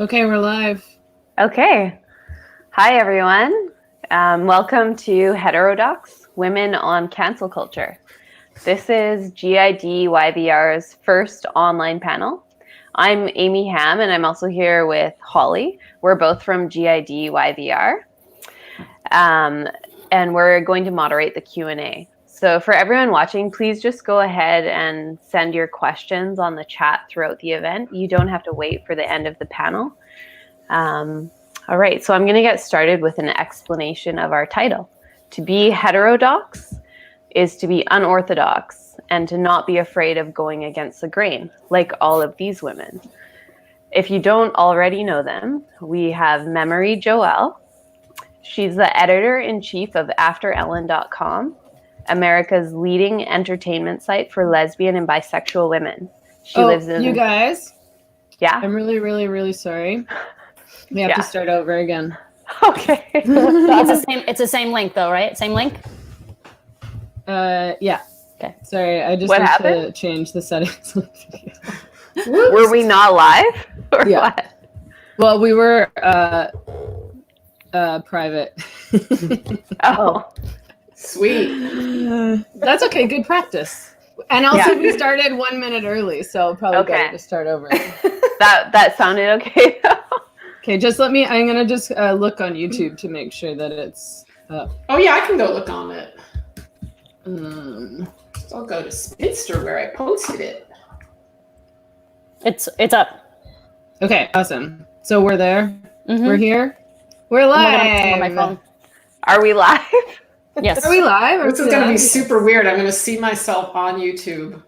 Okay, we're live. Okay. Hi, everyone. Welcome to Heterodoxx, Women on Cancel Culture. This is GIDYVR's first online panel. I'm Amy Hamm, and I'm also here with Holly. We're both from GIDYVR. And we're going to moderate the Q&A. So for everyone watching, please just go ahead and send your questions on the chat throughout the event. You don't have to wait for the end of the panel. All right, so I'm going to get started with an explanation of our title. To be heterodox is to be unorthodox and to not be afraid of going against the grain, like all of these women. If you don't already know them, we have Memoree Joelle. She's the editor-in-chief of AfterEllen.com, America's leading entertainment site for lesbian and bisexual women. She lives in... You guys? Yeah? I'm really sorry. We have to start over again. Okay. It's the same link though, right? Same link? Yeah. Okay. Sorry, I just need to change the settings. Were we not live? Or what? Well, we were private. Oh. Sweet. That's okay, good practice. And also we started 1 minute early, so probably better to start over. That sounded okay though. Okay, just let me, I'm gonna just look on YouTube to make sure that it's up. Oh yeah, I can go look on it. I'll go to Spinster where I posted it. It's up. Okay, awesome. So we're there. Mm-hmm. We're here. We're live. On my phone. Are we live? Yes. Are we live? This is going to be super weird. I'm going to see myself on YouTube.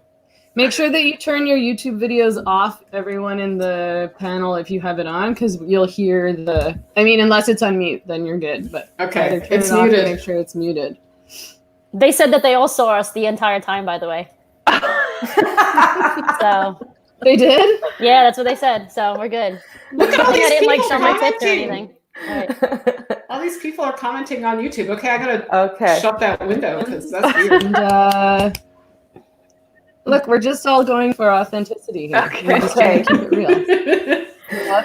Make sure that you turn your YouTube videos off, everyone in the panel, if you have it on, because you'll hear the... I mean, unless it's on mute, then you're good. But okay, it's muted. Make sure it's muted. They said that they all saw us the entire time, by the way. So they did? Yeah, that's what they said. So we're good. Look at all these people show my tits or anything. All right. All these people are commenting on YouTube. Okay, I gotta shut that window because that's weird. And, look, we're just all going for authenticity here. Okay. We're just trying to keep it real.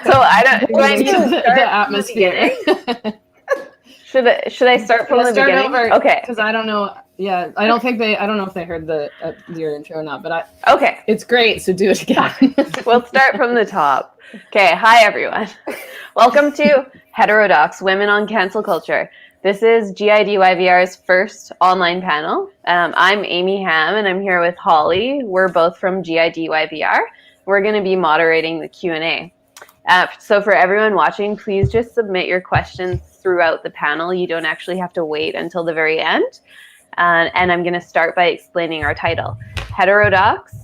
So do I need to start the atmosphere? Should I start from the beginning? Over, okay. Because I don't know. Yeah, I don't know if they heard your intro or not. But okay, it's great. So do it again. We'll start from the top. Okay, hi everyone. Welcome to Heterodoxx, Women on Cancel Culture. This is GIDYVR's first online panel. I'm Amy Hamm, and I'm here with Holly. We're both from GIDYVR. We're going to be moderating the Q&A. So for everyone watching, please just submit your questions throughout the panel. You don't actually have to wait until the very end. And I'm going to start by explaining our title. Heterodox.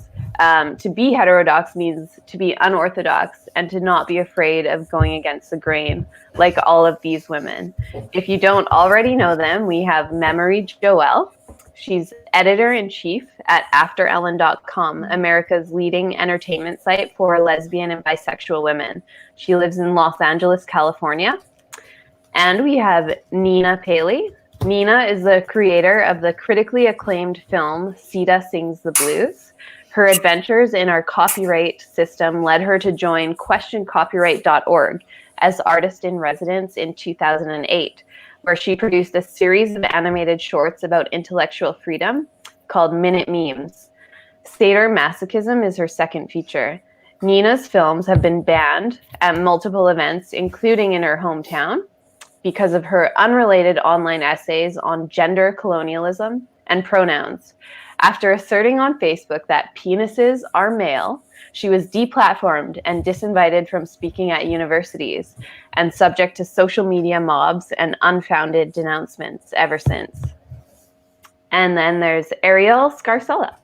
To be heterodox means to be unorthodox and to not be afraid of going against the grain, like all of these women. If you don't already know them, we have Memoree Joelle. She's editor-in-chief at AfterEllen.com, America's leading entertainment site for lesbian and bisexual women. She lives in Los Angeles, California. And we have Nina Paley. Nina is the creator of the critically acclaimed film Sita Sings the Blues. Her adventures in our copyright system led her to join questioncopyright.org as artist in residence in 2008, where she produced a series of animated shorts about intellectual freedom called Minute Memes. Sadomasochism is her second feature. Nina's films have been banned at multiple events, including in her hometown, because of her unrelated online essays on gender colonialism and pronouns. After asserting on Facebook that penises are male, she was deplatformed and disinvited from speaking at universities and subject to social media mobs and unfounded denouncements ever since. And then there's Arielle Scarcella.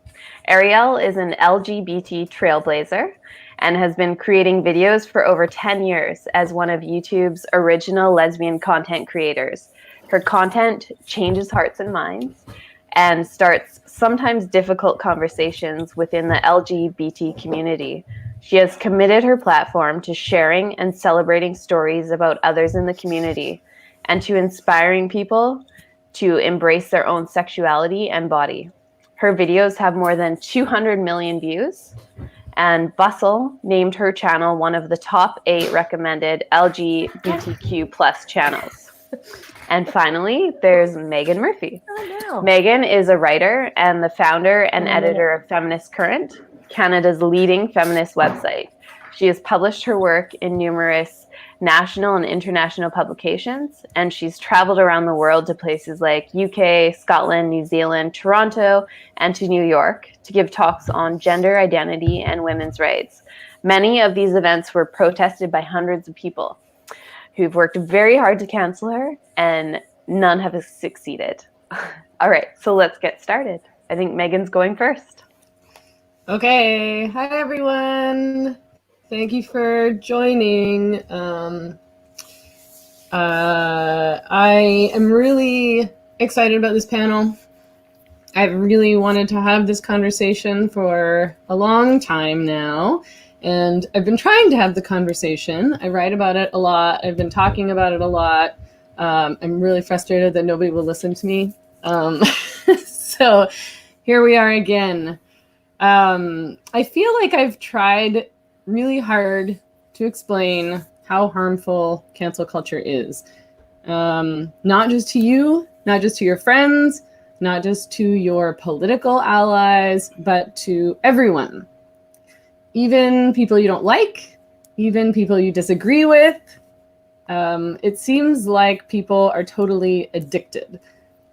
Arielle is an LGBT trailblazer and has been creating videos for over 10 years as one of YouTube's original lesbian content creators. Her content changes hearts and minds and starts sometimes difficult conversations within the LGBT community. She has committed her platform to sharing and celebrating stories about others in the community and to inspiring people to embrace their own sexuality and body. Her videos have more than 200 million views, And Bustle named her channel one of the top 8 recommended LGBTQ plus channels. And finally, there's Meghan Murphy. Meghan is a writer and the founder and editor of Feminist Current, Canada's leading feminist website. She has published her work in numerous national and international publications, and she's traveled around the world to places like UK, Scotland, New Zealand, Toronto, and to New York to give talks on gender identity and women's rights. Many of these events were protested by hundreds of people who've worked very hard to cancel her, and none have succeeded. All right, so let's get started. I think Meghan's going first. Okay, hi everyone. Thank you for joining. I am really excited about this panel. I've really wanted to have this conversation for a long time now, and I've been trying to have the conversation. I write about it a lot. I've been talking about it a lot. I'm really frustrated that nobody will listen to me. So here we are again. I feel like I've tried really hard to explain how harmful cancel culture is. Not just to you, not just to your friends, not just to your political allies, but to everyone. Even people you don't like, even people you disagree with. It seems like people are totally addicted.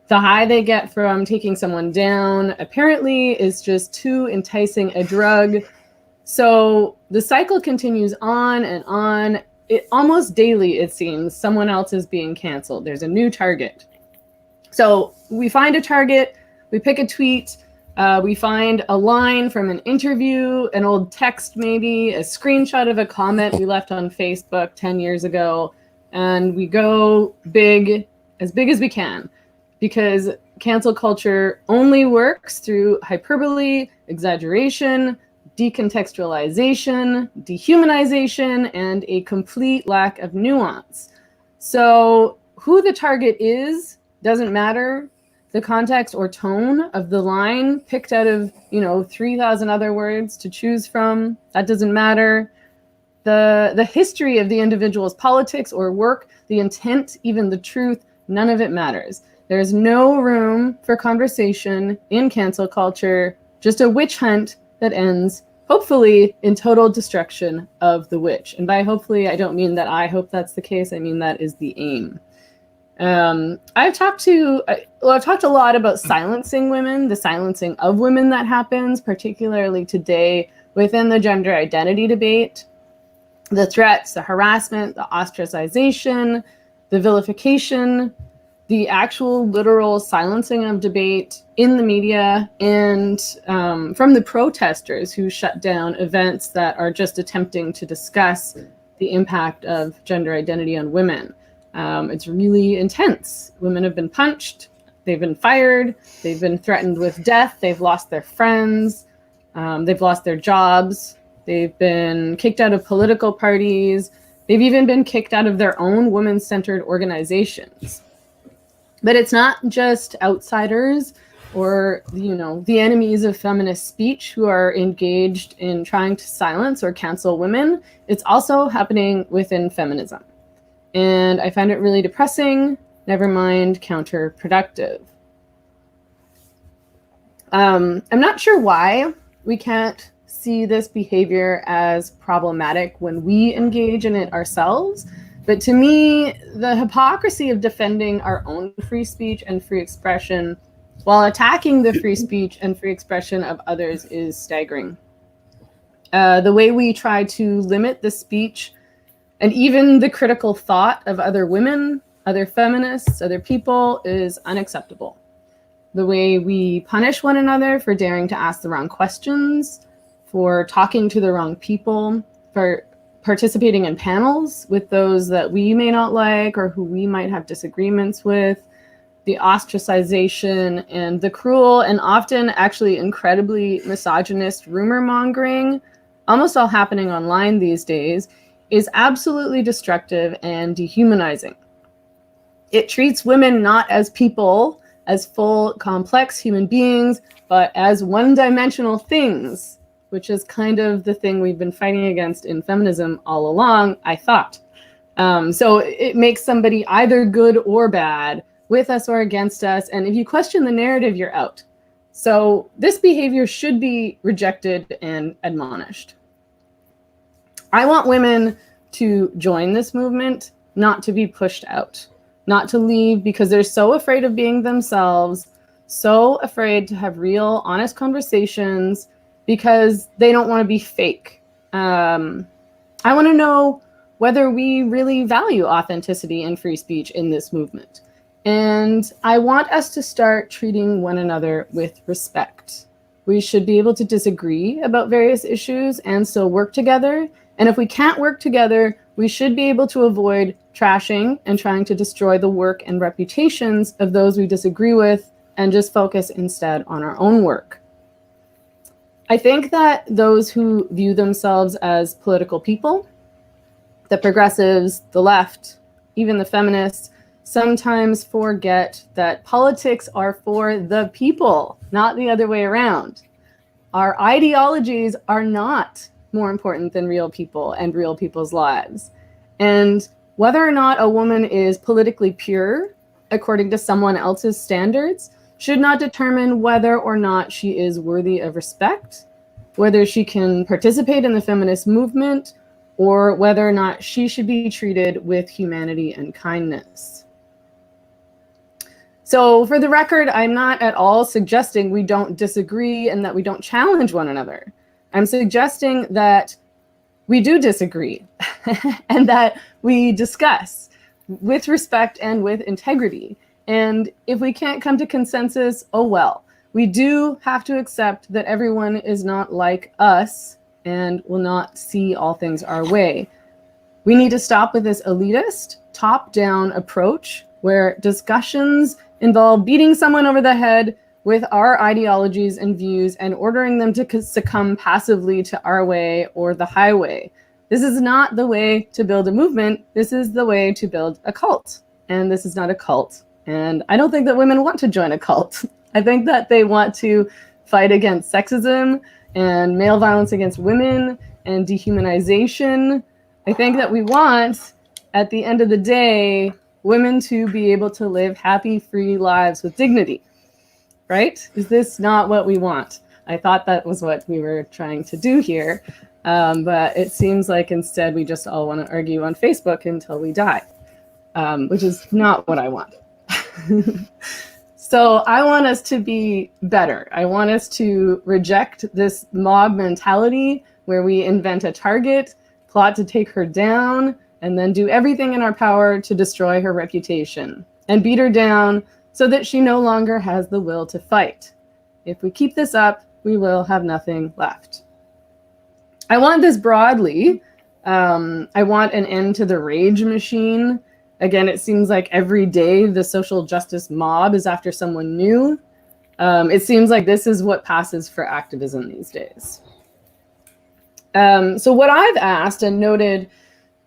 The high they get from taking someone down apparently is just too enticing a drug. So the cycle continues on and on. Almost daily, it seems, someone else is being canceled. There's a new target. So we find a target, we pick a tweet, we find a line from an interview, an old text maybe, a screenshot of a comment we left on Facebook 10 years ago, and we go big as we can, because cancel culture only works through hyperbole, exaggeration, decontextualization, dehumanization, and a complete lack of nuance. So who the target is doesn't matter. The context or tone of the line picked out of, 3,000 other words to choose from, that doesn't matter. The history of the individual's politics or work, the intent, even the truth, none of it matters. There's no room for conversation in cancel culture, just a witch hunt that ends, hopefully, in total destruction of the witch. And by hopefully, I don't mean that I hope that's the case. I mean that is the aim. I've talked a lot about silencing women, the silencing of women that happens, particularly today within the gender identity debate. The threats, the harassment, the ostracization, the vilification, the actual literal silencing of debate in the media, and from the protesters who shut down events that are just attempting to discuss the impact of gender identity on women. It's really intense. Women have been punched, they've been fired, they've been threatened with death, they've lost their friends, they've lost their jobs, they've been kicked out of political parties, they've even been kicked out of their own women-centered organizations. But it's not just outsiders or, the enemies of feminist speech who are engaged in trying to silence or cancel women. It's also happening within feminism. And I find it really depressing, never mind counterproductive. I'm not sure why we can't see this behavior as problematic when we engage in it ourselves. But to me, the hypocrisy of defending our own free speech and free expression while attacking the free speech and free expression of others is staggering. The way we try to limit the speech and even the critical thought of other women, other feminists, other people is unacceptable. The way we punish one another for daring to ask the wrong questions, for talking to the wrong people, for participating in panels with those that we may not like or who we might have disagreements with, the ostracization and the cruel and often actually incredibly misogynist rumor mongering, almost all happening online these days, is absolutely destructive and dehumanizing. It treats women not as people, as full, complex human beings, but as one-dimensional things which is kind of the thing we've been fighting against in feminism all along, I thought. So it makes somebody either good or bad, with us or against us. And if you question the narrative, you're out. So this behavior should be rejected and admonished. I want women to join this movement, not to be pushed out, not to leave because they're so afraid of being themselves, so afraid to have real, honest conversations because they don't want to be fake. I want to know whether we really value authenticity and free speech in this movement. And I want us to start treating one another with respect. We should be able to disagree about various issues and still work together. And if we can't work together, we should be able to avoid trashing and trying to destroy the work and reputations of those we disagree with and just focus instead on our own work. I think that those who view themselves as political people, the progressives, the left, even the feminists, sometimes forget that politics are for the people, not the other way around. Our ideologies are not more important than real people and real people's lives. And whether or not a woman is politically pure, according to someone else's standards, should not determine whether or not she is worthy of respect, whether she can participate in the feminist movement, or whether or not she should be treated with humanity and kindness. So for the record, I'm not at all suggesting we don't disagree and that we don't challenge one another. I'm suggesting that we do disagree and that we discuss with respect and with integrity. And if we can't come to consensus, oh well. We do have to accept that everyone is not like us and will not see all things our way. We need to stop with this elitist, top-down approach where discussions involve beating someone over the head with our ideologies and views and ordering them to succumb passively to our way or the highway. This is not the way to build a movement. This is the way to build a cult. And this is not a cult. And I don't think that women want to join a cult. I think that they want to fight against sexism and male violence against women and dehumanization. I think that we want, at the end of the day, women to be able to live happy, free lives with dignity, right? Is this not what we want? I thought that was what we were trying to do here, but it seems like instead we just all want to argue on Facebook until we die, which is not what I want. So I want us to be better. I want us to reject this mob mentality where we invent a target, plot to take her down, and then do everything in our power to destroy her reputation and beat her down so that she no longer has the will to fight. If we keep this up, we will have nothing left. I want this broadly. I want an end to the rage machine. Again, it seems like every day the social justice mob is after someone new. It seems like this is what passes for activism these days. So what I've asked and noted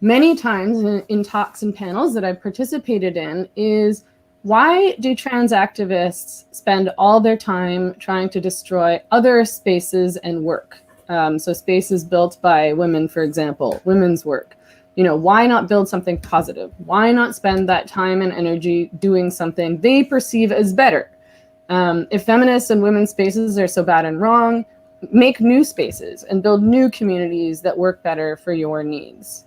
many times in talks and panels that I've participated in is, why do trans activists spend all their time trying to destroy other spaces and work? So spaces built by women, for example, women's work. You know, why not build something positive? Why not spend that time and energy doing something they perceive as better? If feminists and women's spaces are so bad and wrong, make new spaces and build new communities that work better for your needs.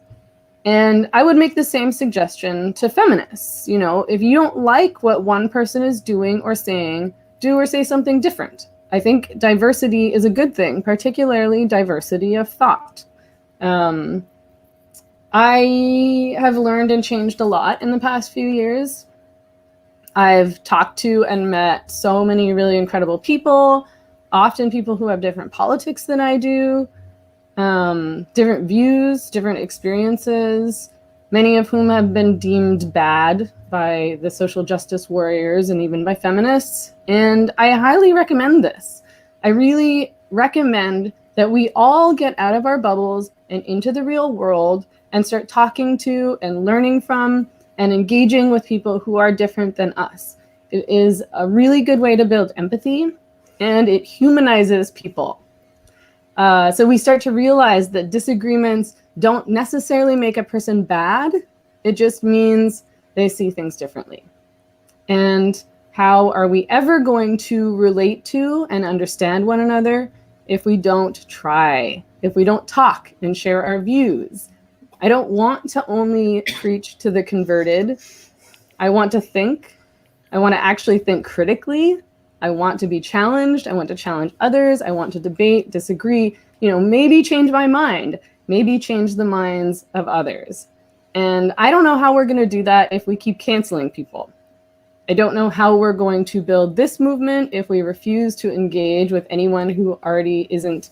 And I would make the same suggestion to feminists. You know, if you don't like what one person is doing or saying, do or say something different. I think diversity is a good thing, particularly diversity of thought. I have learned and changed a lot in the past few years. I've talked to and met so many really incredible people, often people who have different politics than I do, different views, different experiences, many of whom have been deemed bad by the social justice warriors and even by feminists. And I highly recommend this. I really recommend that we all get out of our bubbles and into the real world and start talking to and learning from and engaging with people who are different than us. It is a really good way to build empathy, and it humanizes people. So we start to realize that disagreements don't necessarily make a person bad. It just means they see things differently. And how are we ever going to relate to and understand one another if we don't try, if we don't talk and share our views? I don't want to only preach to the converted. I want to think. I want to actually think critically. I want to be challenged. I want to challenge others. I want to debate, disagree, maybe change my mind, maybe change the minds of others. And I don't know how we're going to do that if we keep canceling people. I don't know how we're going to build this movement if we refuse to engage with anyone who already isn't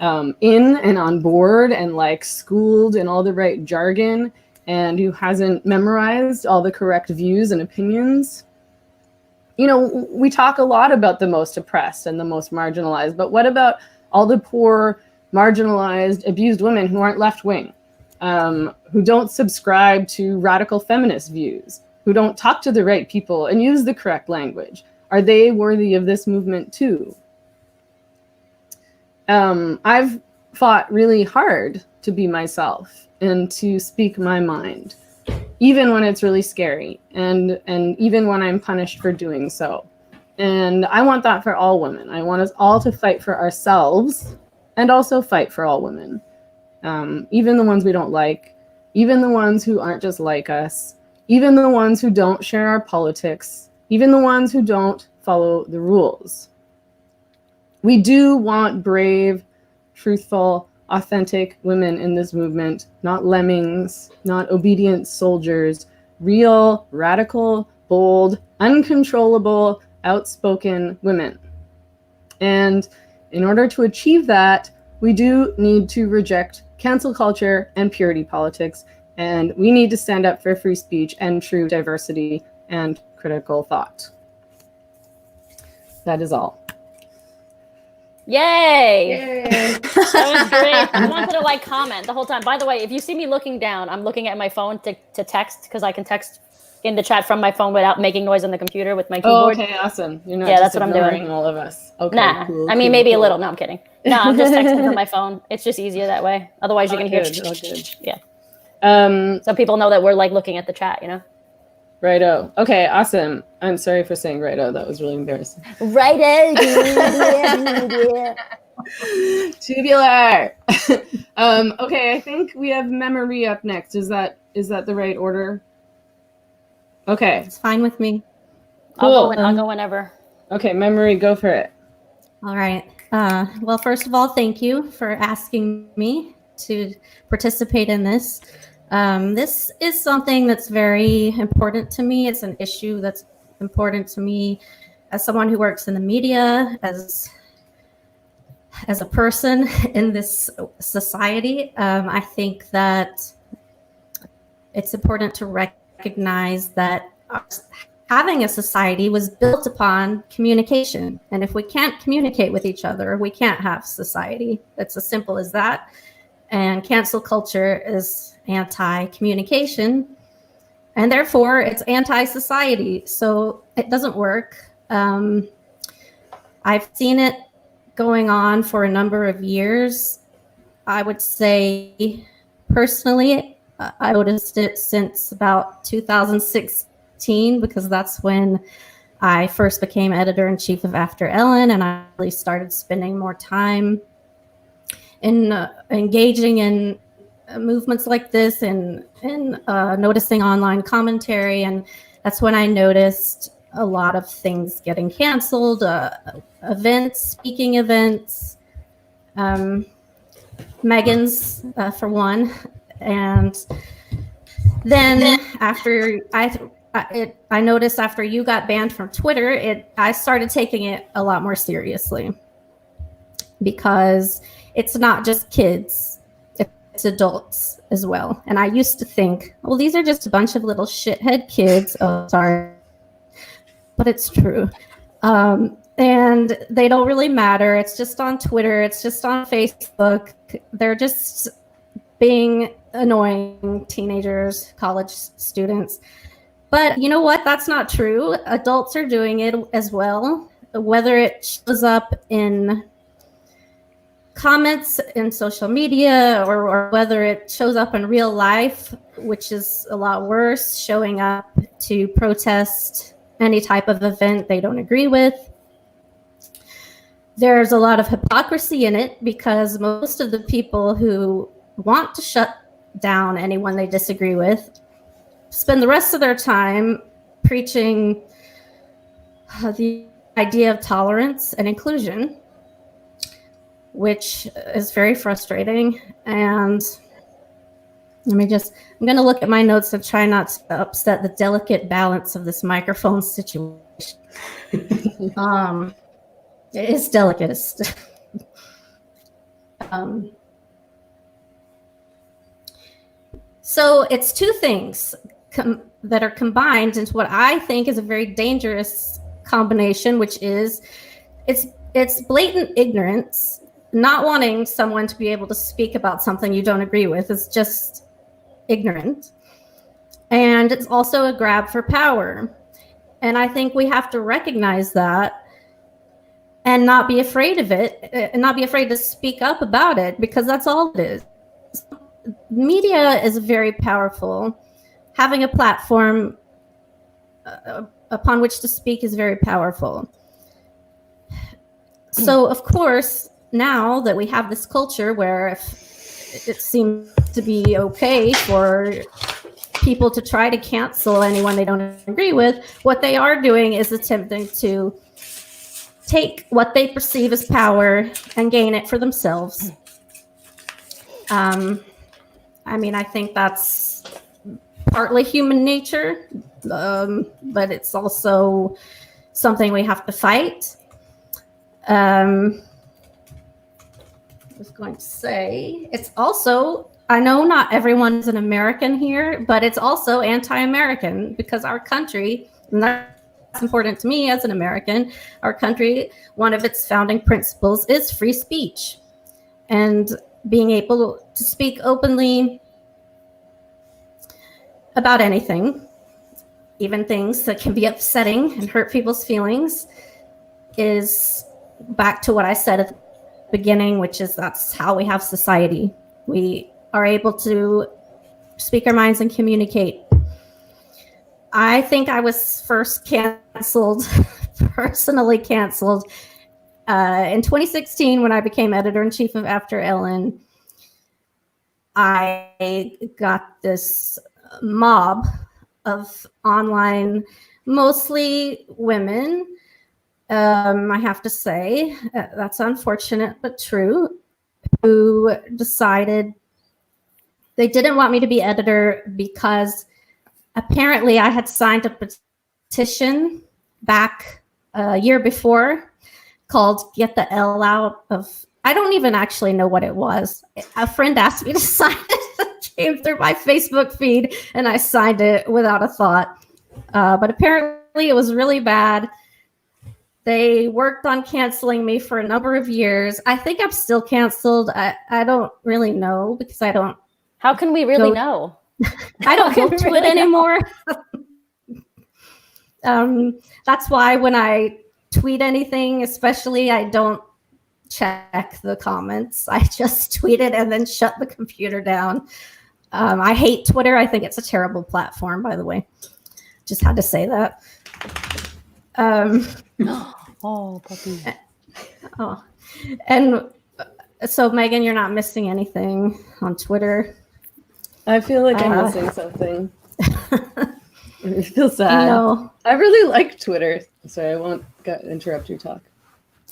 in and on board and schooled in all the right jargon and who hasn't memorized all the correct views and opinions. We talk a lot about the most oppressed and the most marginalized, but what about all the poor, marginalized, abused women who aren't left-wing, who don't subscribe to radical feminist views, who don't talk to the right people and use the correct language? Are they worthy of this movement too? I've fought really hard to be myself and to speak my mind, even when it's really scary and even when I'm punished for doing so. And I want that for all women. I want us all to fight for ourselves and also fight for all women, even the ones we don't like, even the ones who aren't just like us, even the ones who don't share our politics, even the ones who don't follow the rules. We do want brave, truthful, authentic women in this movement, not lemmings, not obedient soldiers, real, radical, bold, uncontrollable, outspoken women. And in order to achieve that, we do need to reject cancel culture and purity politics, and we need to stand up for free speech and true diversity and critical thought. That is all. Yay! That was great. I wanted to comment the whole time. By the way, if you see me looking down, I'm looking at my phone to text, because I can text in the chat from my phone without making noise on the computer with my keyboard. Oh, okay, awesome. You're not that's what I'm doing. All of us. Okay, nah, cool, I mean, cool, maybe cool. a little. No, I'm kidding. No, I'm just texting from my phone. It's just easier that way. Otherwise, you can hear. Good. Yeah. So people know that we're looking at the chat. Righto. Okay, awesome. I'm sorry for saying righto. That was really embarrassing. Righto. Tubular. Okay, I think we have Memoree up next. Is that the right order? Okay. It's fine with me. Cool. I'll go whenever. Okay, Memoree, go for it. All right. Well, first of all, thank you for asking me to participate in this. This is something that's very important to me. It's an issue that's important to me as someone who works in the media, as a person in this society. I think that it's important to recognize that having a society was built upon communication. And if we can't communicate with each other, we can't have society. It's as simple as that. And cancel culture is anti-communication, and therefore it's anti-society. So it doesn't work. I've seen it going on for a number of years. I would say personally, I noticed it since about 2016, because that's when I first became editor-in-chief of After Ellen, and I really started spending more time in engaging in movements like this and noticing online commentary. And that's when I noticed a lot of things getting canceled, events, speaking events, Meghan's for one. And then after I noticed after you got banned from Twitter, I started taking it a lot more seriously, because it's not just kids, it's adults as well. And I used to think, well, these are just a bunch of little shithead kids. Oh, sorry. But it's true. And they don't really matter. It's just on Twitter. It's just on Facebook. They're just being annoying teenagers, college students. But you know what? That's not true. Adults are doing it as well, whether it shows up in comments in social media or whether it shows up in real life, which is a lot worse, showing up to protest any type of event they don't agree with. There's a lot of hypocrisy in it because most of the people who want to shut down anyone they disagree with spend the rest of their time preaching the idea of tolerance and inclusion, which is very frustrating. And I'm going to look at my notes and try not to upset the delicate balance of this microphone situation. It is delicate. So it's two things that are combined into what I think is a very dangerous combination, which is it's blatant ignorance. Not wanting someone to be able to speak about something you don't agree with is just ignorant. And it's also a grab for power. And I think we have to recognize that and not be afraid of it, and not be afraid to speak up about it, because that's all it is. Media is very powerful. Having a platform upon which to speak is very powerful. So, of course, now that we have this culture where if it seems to be okay for people to try to cancel anyone they don't agree with, what they are doing is attempting to take what they perceive as power and gain it for themselves. I mean, I think that's partly human nature, but it's also something we have to fight. I was going to say, it's also, I know not everyone is an American here, but it's also anti-American because our country, and that's important to me as an American, our country, one of its founding principles is free speech. And being able to speak openly about anything, even things that can be upsetting and hurt people's feelings, is back to what I said at the beginning, which is that's how we have society. We are able to speak our minds and communicate. I think I was first canceled, personally canceled, in 2016 when I became editor-in-chief of After Ellen. I got this mob of online, mostly women, I have to say, that's unfortunate but true, who decided they didn't want me to be editor because apparently I had signed a petition back a year before called Get the L Out of, I don't even actually know what it was. A friend asked me to sign it. It came through my Facebook feed and I signed it without a thought. But apparently it was really bad. They worked on canceling me for a number of years. I think I'm still canceled. I don't really know because I don't. How can we really know? I don't go to it anymore. That's why when I tweet anything, especially, I don't check the comments. I just tweet it and then shut the computer down. I hate Twitter. I think it's a terrible platform, by the way. Just had to say that. Oh, puppy. Oh, and so Megan, you're not missing anything on Twitter. I feel like I'm missing something. I feel sad. No, I really like Twitter. Sorry, I won't interrupt your talk.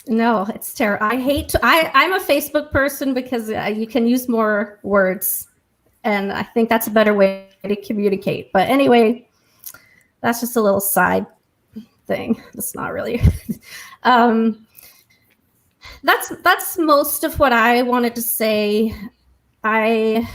No, it's terrible. I hate. I'm a Facebook person because you can use more words, and I think that's a better way to communicate. But anyway, that's just a little side thing. It's not really. That's most of what I wanted to say. I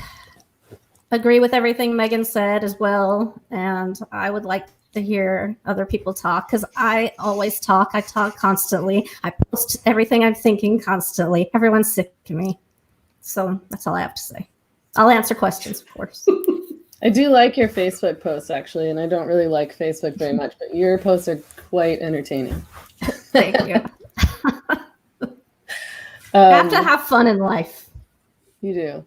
agree with everything Megan said as well, and I would like to hear other people talk because I always talk. I talk constantly. I post everything I'm thinking constantly. Everyone's sick of me. So that's all I have to say. I'll answer questions, of course. I do like your Facebook posts, actually, and I don't really like Facebook very much, but your posts are quite entertaining. Thank you. You have to have fun in life. You do.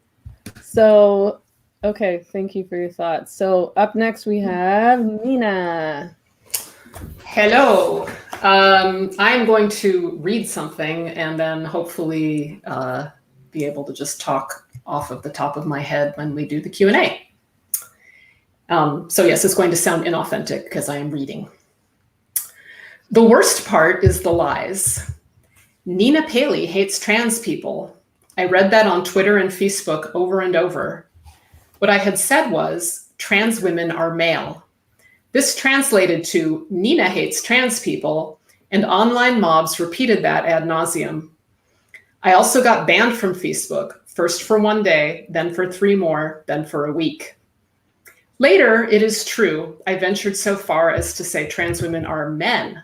So, okay, thank you for your thoughts. So up next we have Nina. Hello. I'm going to read something and then hopefully be able to just talk off of the top of my head when we do the Q&A. So yes, it's going to sound inauthentic because I am reading. The worst part is the lies. Nina Paley hates trans people. I read that on Twitter and Facebook over and over. What I had said was, trans women are male. This translated to, Nina hates trans people, and online mobs repeated that ad nauseum. I also got banned from Facebook, first for 1 day, then for 3 more, then for a week. Later, it is true, I ventured so far as to say trans women are men.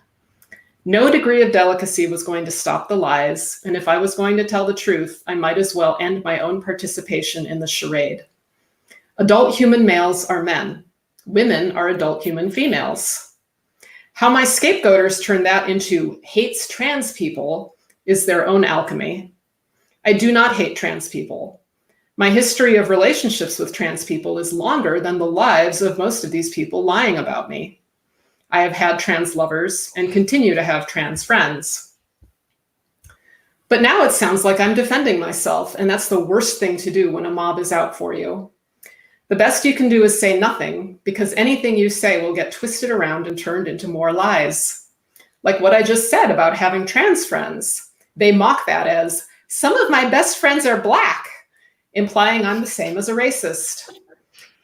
No degree of delicacy was going to stop the lies, and if I was going to tell the truth, I might as well end my own participation in the charade. Adult human males are men. Women are adult human females. How my scapegoaters turned that into hates trans people is their own alchemy. I do not hate trans people. My history of relationships with trans people is longer than the lives of most of these people lying about me. I have had trans lovers and continue to have trans friends. But now it sounds like I'm defending myself, and that's the worst thing to do when a mob is out for you. The best you can do is say nothing, because anything you say will get twisted around and turned into more lies. Like what I just said about having trans friends. They mock that as, some of my best friends are Black, implying I'm the same as a racist.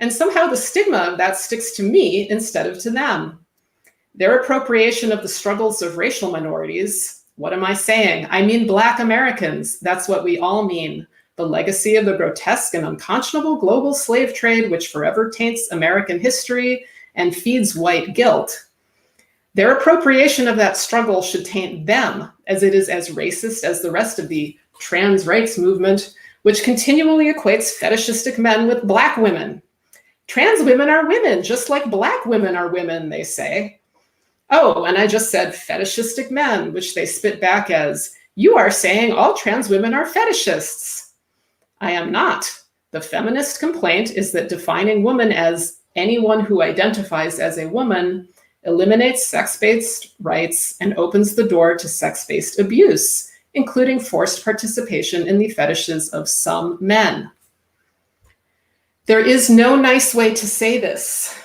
And somehow the stigma of that sticks to me instead of to them. Their appropriation of the struggles of racial minorities, what am I saying? I mean Black Americans, that's what we all mean. The legacy of the grotesque and unconscionable global slave trade which forever taints American history and feeds white guilt. Their appropriation of that struggle should taint them, as it is as racist as the rest of the trans rights movement, which continually equates fetishistic men with Black women. Trans women are women, just like Black women are women, they say. Oh, and I just said fetishistic men, which they spit back as, you are saying all trans women are fetishists. I am not. The feminist complaint is that defining woman as anyone who identifies as a woman eliminates sex-based rights and opens the door to sex-based abuse, including forced participation in the fetishes of some men. There is no nice way to say this.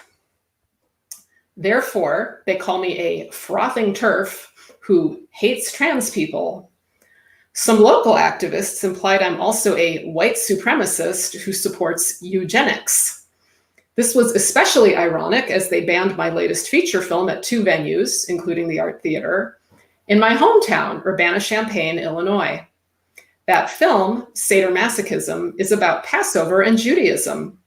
Therefore, they call me a frothing TERF who hates trans people. Some local activists implied I'm also a white supremacist who supports eugenics. This was especially ironic as they banned my latest feature film at 2 venues, including the Art Theater, in my hometown, Urbana-Champaign, Illinois. That film, Sadomasochism, is about Passover and Judaism.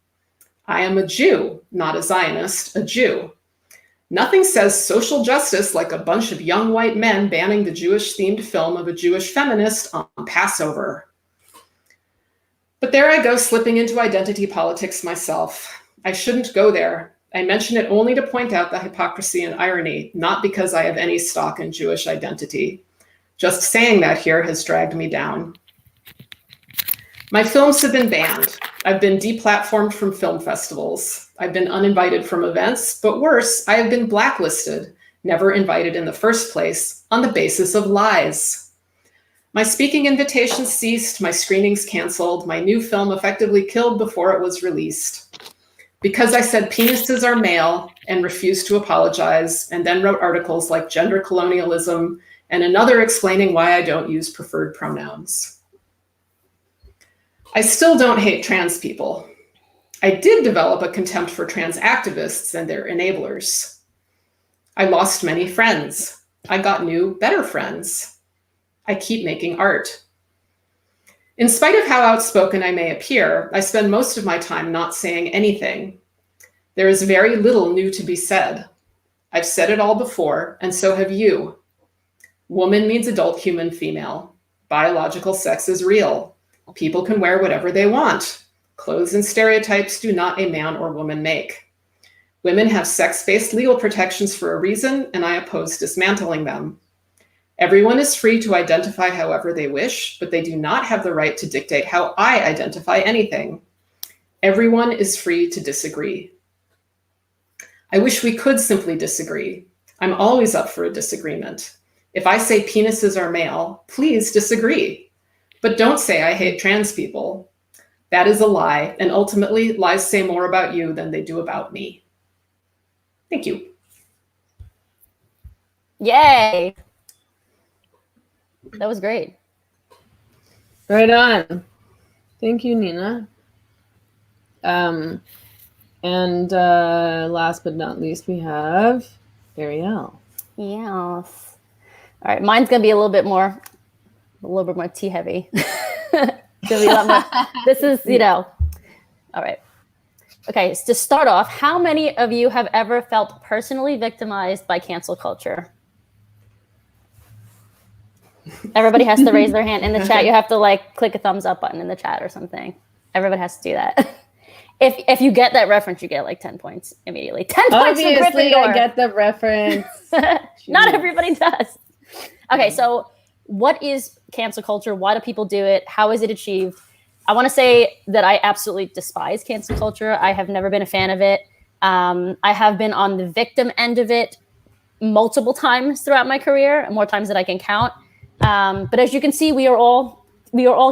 I am a Jew, not a Zionist, a Jew. Nothing says social justice like a bunch of young white men banning the Jewish-themed film of a Jewish feminist on Passover. But there I go, slipping into identity politics myself. I shouldn't go there. I mention it only to point out the hypocrisy and irony, not because I have any stock in Jewish identity. Just saying that here has dragged me down. My films have been banned. I've been deplatformed from film festivals. I've been uninvited from events, but worse, I have been blacklisted, never invited in the first place, on the basis of lies. My speaking invitations ceased, my screenings canceled, my new film effectively killed before it was released. Because I said penises are male and refused to apologize, and then wrote articles like Gender Colonialism and another explaining why I don't use preferred pronouns. I still don't hate trans people. I did develop a contempt for trans activists and their enablers. I lost many friends. I got new, better friends. I keep making art. In spite of how outspoken I may appear, I spend most of my time not saying anything. There is very little new to be said. I've said it all before, and so have you. Woman means adult human female. Biological sex is real. People can wear whatever they want. Clothes and stereotypes do not a man or woman make. Women have sex-based legal protections for a reason, and I oppose dismantling them. Everyone is free to identify however they wish, but they do not have the right to dictate how I identify anything. Everyone is free to disagree. I wish we could simply disagree. I'm always up for a disagreement. If I say penises are male, please disagree. But don't say I hate trans people. That is a lie, and ultimately, lies say more about you than they do about me. Thank you. Yay! That was great. Right on. Thank you, Nina. And last but not least, we have Arielle. Yes. All right, mine's gonna be a little bit more tea heavy. Gonna be a lot more. This is, all right. Okay, so to start off, how many of you have ever felt personally victimized by cancel culture? Everybody has to raise their hand in the chat. You have to click a thumbs up button in the chat or something. Everybody has to do that. If you get that reference, you get 10 points immediately. 10 points for Obviously, Gryffindor. I get the reference. Not everybody does. Okay, so what is cancel culture? Why do people do it? How is it achieved? I want to say that I absolutely despise cancel culture. I have never been a fan of it. I have been on the victim end of it multiple times throughout my career, more times than I can count. But as you can see, we are all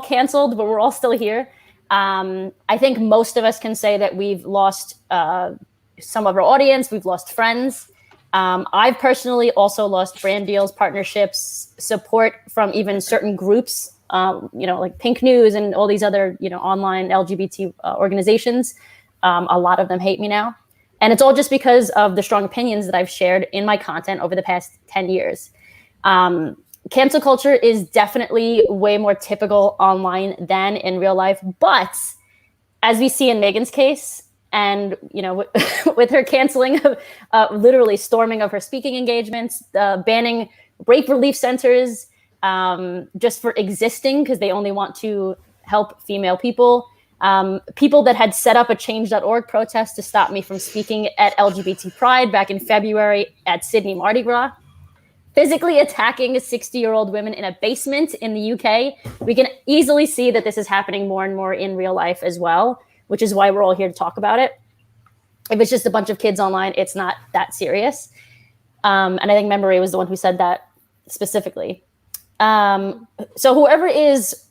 canceled, but we're all still here. I think most of us can say that we've lost some of our audience. We've lost friends. I've personally also lost brand deals, partnerships, support from even certain groups, like Pink News and all these other, online LGBT organizations. A lot of them hate me now. And it's all just because of the strong opinions that I've shared in my content over the past 10 years. Cancel culture is definitely way more typical online than in real life. But as we see in Meghan's case, and with her canceling of literally storming of her speaking engagements, banning rape relief centers just for existing because they only want to help female people. People that had set up a change.org protest to stop me from speaking at LGBT Pride back in February at Sydney Mardi Gras. Physically attacking 60-year-old women in a basement in the UK. We can easily see that this is happening more and more in real life as well, which is why we're all here to talk about it. If it's just a bunch of kids online, it's not that serious. And I think Memoree was the one who said that specifically. So whoever is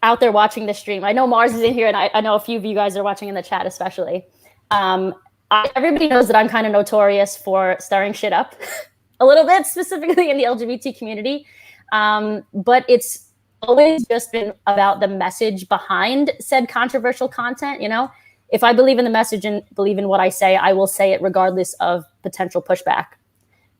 out there watching this stream, I know Mars is in here, and I know a few of you guys are watching in the chat especially. Everybody knows that I'm kind of notorious for stirring shit up. A little bit, specifically in the LGBT community. But it's always just been about the message behind said controversial content. If I believe in the message and believe in what I say, I will say it regardless of potential pushback.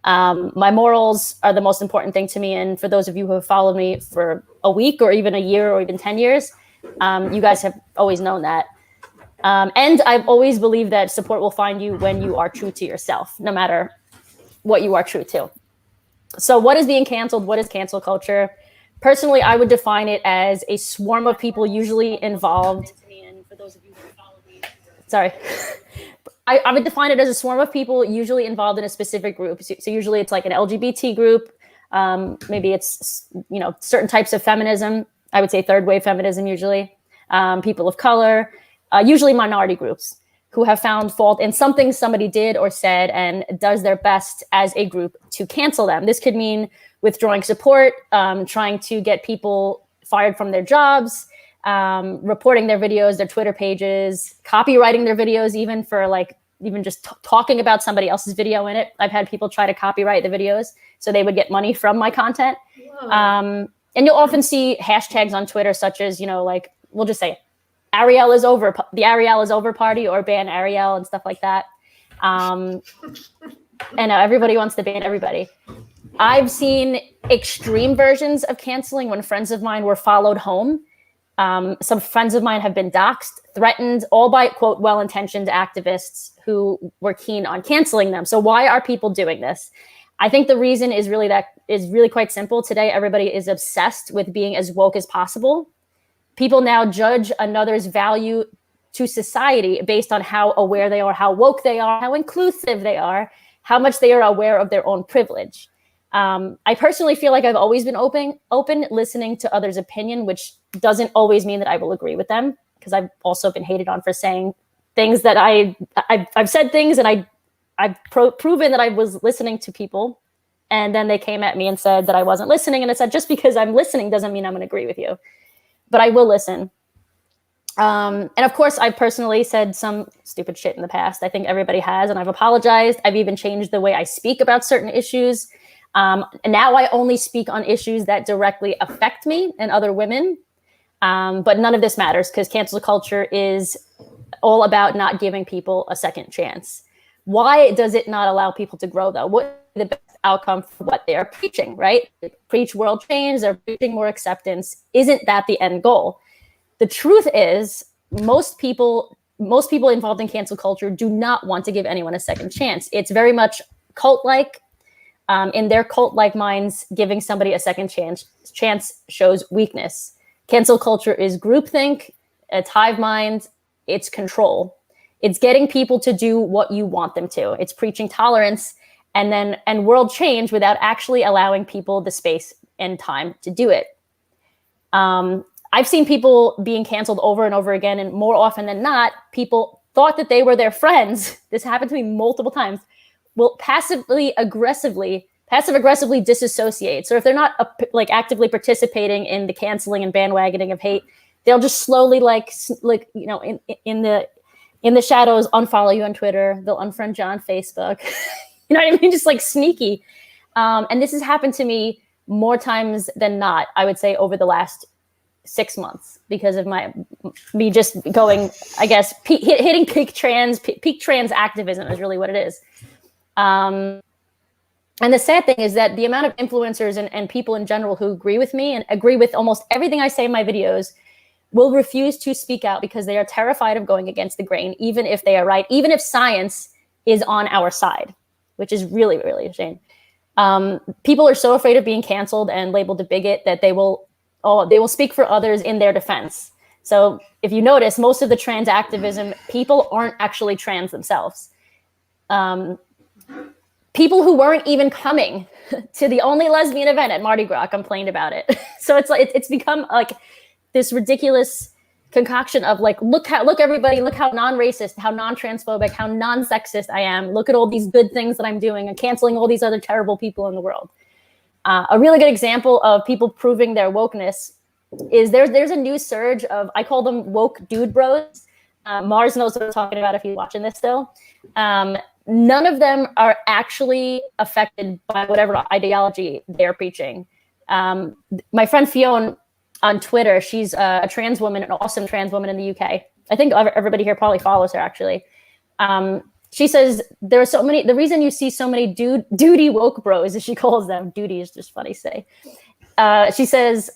My morals are the most important thing to me. And for those of you who have followed me for a week or even a year or even 10 years, you guys have always known that. And I've always believed that support will find you when you are true to yourself, no matter what you are true to. So what is being canceled? What is cancel culture? Personally, I would define it as a swarm of people usually involved. For those of you who follow me, sorry. I would define it as a swarm of people usually involved in a specific group. So usually it's like an LGBT group. Maybe it's, certain types of feminism. I would say third wave feminism usually. People of color, usually minority groups, who have found fault in something somebody did or said and does their best as a group to cancel them. This could mean withdrawing support, trying to get people fired from their jobs, reporting their videos, their Twitter pages, copywriting their videos, even for even just talking about somebody else's video in it. I've had people try to copyright the videos so they would get money from my content. And you'll often see hashtags on Twitter such as, we'll just say, Arielle is over, the Arielle is over party, or ban Arielle and stuff like that. And everybody wants to ban everybody. I've seen extreme versions of canceling when friends of mine were followed home. Some friends of mine have been doxxed, threatened, all by, quote, well-intentioned activists who were keen on canceling them. So why are people doing this? I think the reason is really quite simple. Today, everybody is obsessed with being as woke as possible. People now judge another's value to society based on how aware they are, how woke they are, how inclusive they are, how much they are aware of their own privilege. I personally feel like I've always been open, listening to others' opinion, which doesn't always mean that I will agree with them, because I've also been hated on for saying things that I've said things, and I've proven that I was listening to people, and then they came at me and said that I wasn't listening, and I said, just because I'm listening doesn't mean I'm going to agree with you, but I will listen. And of course, I personally said some stupid shit in the past. I think everybody has, and I've apologized. I've even changed the way I speak about certain issues. And now I only speak on issues that directly affect me and other women. But none of this matters, because cancel culture is all about not giving people a second chance. Why does it not allow people to grow, though? What is the best outcome for what they are preaching, right? They preach world change, they're preaching more acceptance. Isn't that the end goal? The truth is, most people involved in cancel culture do not want to give anyone a second chance. It's very much cult-like. In their cult-like minds, giving somebody a second chance shows weakness. Cancel culture is groupthink, it's hive mind, it's control. It's getting people to do what you want them to. It's preaching tolerance and world change without actually allowing people the space and time to do it. I've seen people being canceled over and over again, and more often than not, people thought that they were their friends. This happened to me multiple times. Will passive aggressively disassociate. So if they're not actively participating in the canceling and bandwagoning of hate, they'll just slowly in the shadows unfollow you on Twitter. They'll unfriend you on Facebook. You know what I mean? Just like sneaky. And this has happened to me more times than not, I would say, over the last 6 months, because of me just going, I guess, hitting peak trans activism is really what it is. And the sad thing is that the amount of influencers and people in general who agree with me and agree with almost everything I say in my videos will refuse to speak out because they are terrified of going against the grain, even if they are right, even if science is on our side, which is really, really a shame. People are so afraid of being canceled and labeled a bigot that they will speak for others in their defense. So if you notice, most of the trans activism people aren't actually trans themselves. People who weren't even coming to the only lesbian event at Mardi Gras complained about it. So it's like it's become like this ridiculous concoction of like, look everybody, look how non-racist, how non-transphobic, how non-sexist I am. Look at all these good things that I'm doing and canceling all these other terrible people in the world. A really good example of people proving their wokeness is there's a new surge of, I call them woke dude bros. Mars knows what I'm talking about if he's watching this still. None of them are actually affected by whatever ideology they're preaching. My friend Fiona on Twitter, she's a trans woman, an awesome trans woman in the UK. I think everybody here probably follows her, actually. She says there are so many, the reason you see so many duty woke bros, as she calls them, duty is just funny to say. She says,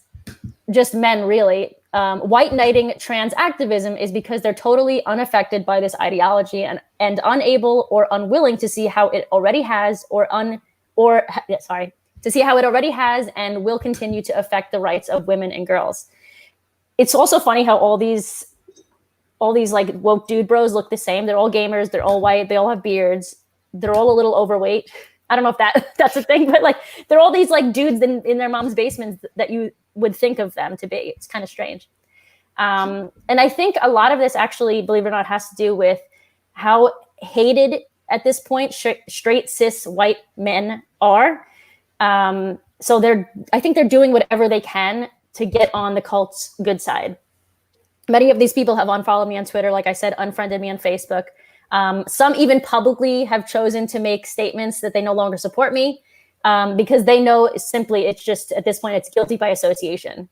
just men really, white knighting trans activism is because they're totally unaffected by this ideology and unable or unwilling to see how it already has to see how it already has and will continue to affect the rights of women and girls. It's also funny how all these like woke dude bros look the same. They're all gamers. They're all white. They all have beards. They're all a little overweight. I don't know if that's a thing, but like they're all these like dudes in their mom's basements that you would think of them to be. It's kind of strange. And I think a lot of this actually, believe it or not, has to do with how hated at this point straight cis white men are. So I think they're doing whatever they can to get on the cult's good side. Many of these people have unfollowed me on Twitter, like I said, unfriended me on Facebook. Some even publicly have chosen to make statements that they no longer support me because they know simply it's just, at this point, it's guilty by association.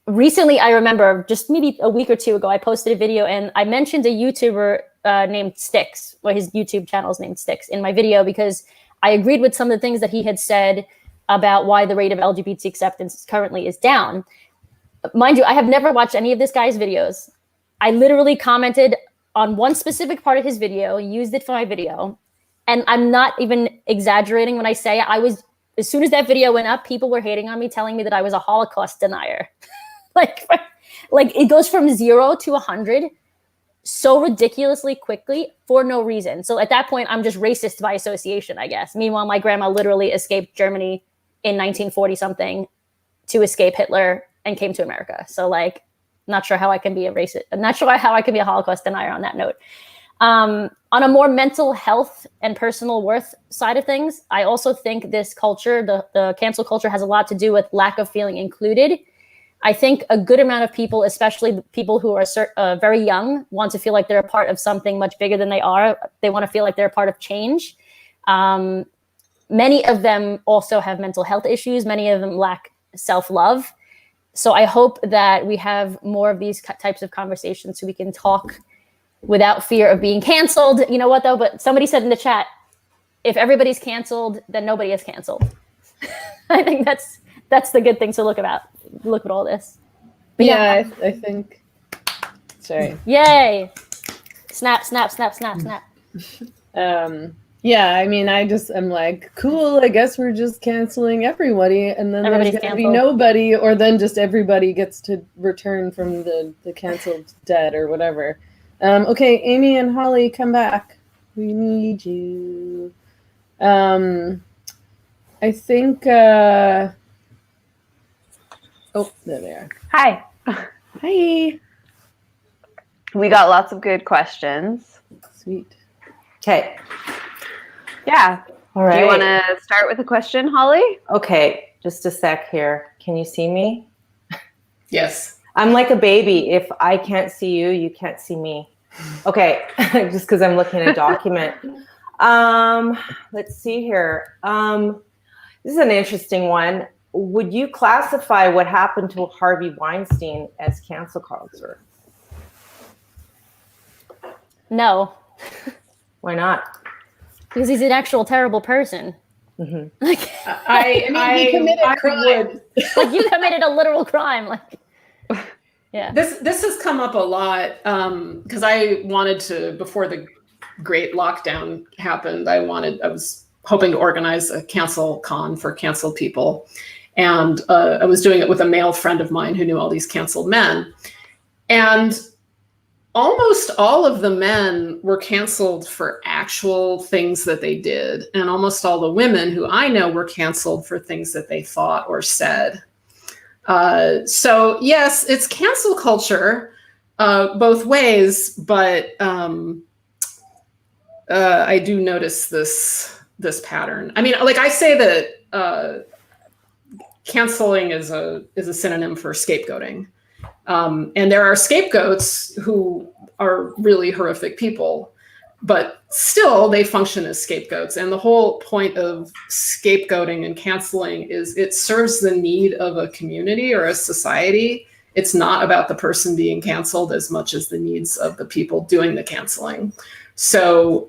Recently, I remember just maybe a week or two ago, I posted a video and I mentioned a YouTuber named Styx, or his YouTube channel is named Styx, in my video because I agreed with some of the things that he had said about why the rate of LGBT acceptance currently is down. Mind you, I have never watched any of this guy's videos. I literally commented on one specific part of his video, used it for my video. And I'm not even exaggerating when I say as soon as that video went up, people were hating on me, telling me that I was a Holocaust denier. like it goes from 0 to 100 so ridiculously quickly for no reason. So at that point, I'm just racist by association, I guess. Meanwhile, my grandma literally escaped Germany in 1940 something to escape Hitler and came to America. So like, not sure how I can be a racist. I'm not sure how I can be a Holocaust denier on that note. On a more mental health and personal worth side of things, I also think this culture, the cancel culture, has a lot to do with lack of feeling included. I think a good amount of people, especially people who are very young, want to feel like they're a part of something much bigger than they are. They want to feel like they're a part of change. Many of them also have mental health issues. Many of them lack self-love. So I hope that we have more of these types of conversations so we can talk without fear of being canceled. You know what, though? But somebody said in the chat, if everybody's canceled, then nobody is canceled. I think that's the good thing to look at all this. But yeah, I think. Sorry. Yay! Snap, snap, snap, snap, snap. Yeah, I mean, I'm like, cool, I guess we're just canceling everybody, and then Everybody's there's going to be canceled. nobody, or then just everybody gets to return from the canceled dead or whatever. Okay, Amy and Holly, come back. We need you. I think, oh, there they are. Hi. Hi. We got lots of good questions. Sweet. Okay. Yeah. All right. Do you want to start with a question, Holly? Okay. Just a sec here. Can you see me? Yes. I'm like a baby. If I can't see you, you can't see me. Okay. Just because I'm looking at a document. Let's see here. This is an interesting one. Would you classify what happened to Harvey Weinstein as cancel culture? No, Why not? because he's an actual terrible person. Mm-hmm. Like, he committed crime. like you committed a literal crime. Like, yeah. This has come up a lot because I wanted to, before the great lockdown happened, I was hoping to organize a cancel con for canceled people. And I was doing it with a male friend of mine who knew all these canceled men. And almost all of the men were canceled for actual things that they did. And almost all the women who I know were canceled for things that they thought or said. So yes, it's cancel culture both ways, but I do notice this pattern. I mean, like I say that canceling is a synonym for scapegoating. And there are scapegoats who are really horrific people, but still they function as scapegoats. And the whole point of scapegoating and canceling is it serves the need of a community or a society. It's not about the person being canceled as much as the needs of the people doing the canceling. So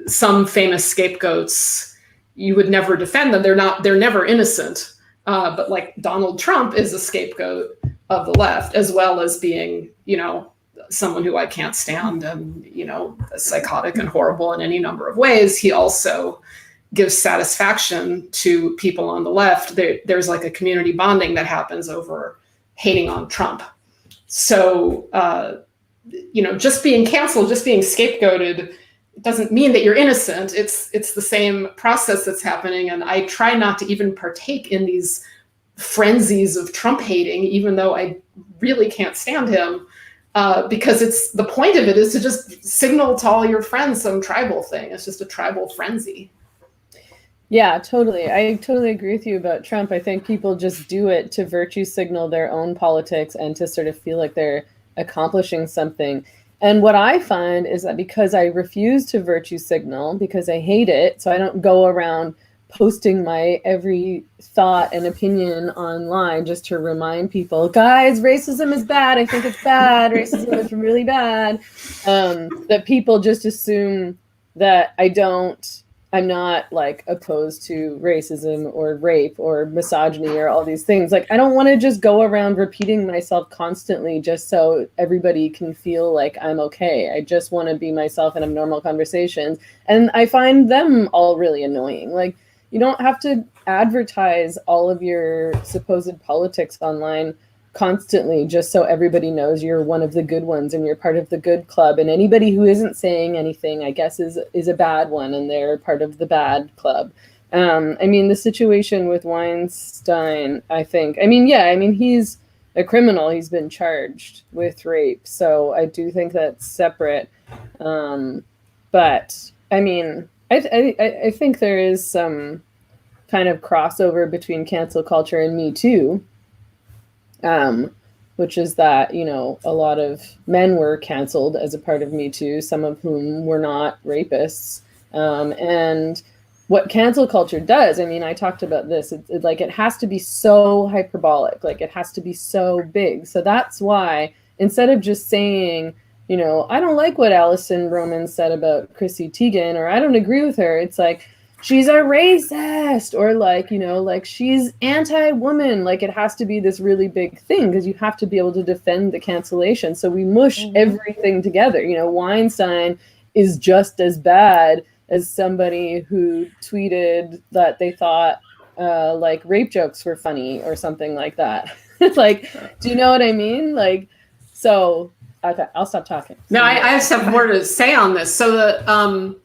some famous scapegoats, you would never defend them. They're never innocent. But like Donald Trump is a scapegoat of the left, as well as being, someone who I can't stand and, psychotic and horrible in any number of ways. He also gives satisfaction to people on the left. There's like a community bonding that happens over hating on Trump. So, just being canceled, just being scapegoated, it doesn't mean that you're innocent. It's the same process that's happening. And I try not to even partake in these frenzies of Trump hating, even though I really can't stand him, because it's the point of it is to just signal to all your friends some tribal thing. It's just a tribal frenzy. Yeah, totally. I totally agree with you about Trump. I think people just do it to virtue signal their own politics and to sort of feel like they're accomplishing something. And what I find is that because I refuse to virtue signal, because I hate it, so I don't go around posting my every thought and opinion online just to remind people, guys, racism is bad. I think it's bad. Racism is really bad. That people just assume that I'm not like opposed to racism or rape or misogyny or all these things. Like, I don't want to just go around repeating myself constantly just so everybody can feel like I'm okay. I just want to be myself and have normal conversations. And I find them all really annoying. Like, you don't have to advertise all of your supposed politics online constantly, just so everybody knows you're one of the good ones and you're part of the good club. And anybody who isn't saying anything, I guess, is a bad one, and they're part of the bad club. I mean, the situation with Weinstein, I think, he's a criminal. He's been charged with rape. So I do think that's separate. But I mean, I think there is some kind of crossover between cancel culture and Me Too, which is that, you know, a lot of men were canceled as a part of Me Too, some of whom were not rapists. And what cancel culture does, I mean, I talked about this, it has to be so hyperbolic, like it has to be so big. So that's why instead of just saying, you know, I don't like what Alison Roman said about Chrissy Teigen, or I don't agree with her, it's like, she's a racist, or like, you know, like she's anti-woman. Like it has to be this really big thing because you have to be able to defend the cancellation. So we mush everything together. You know, Weinstein is just as bad as somebody who tweeted that they thought like rape jokes were funny or something like that. Like, do you know what I mean? Like, so okay, I'll stop talking. No, I just have more to say on this. So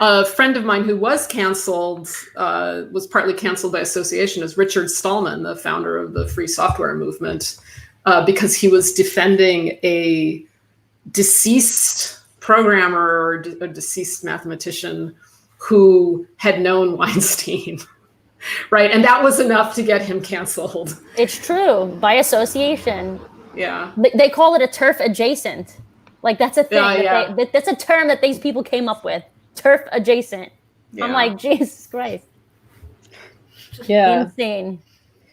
a friend of mine who was canceled, was partly canceled by association, is Richard Stallman, the founder of the free software movement, because he was defending a deceased programmer or a deceased mathematician who had known Weinstein, right? And that was enough to get him canceled. It's true, by association. Yeah. They call it a turf adjacent. Like that's a thing. Yeah. That's a term that these people came up with. Turf adjacent. Yeah. I'm like, Jesus Christ. Yeah. Insane.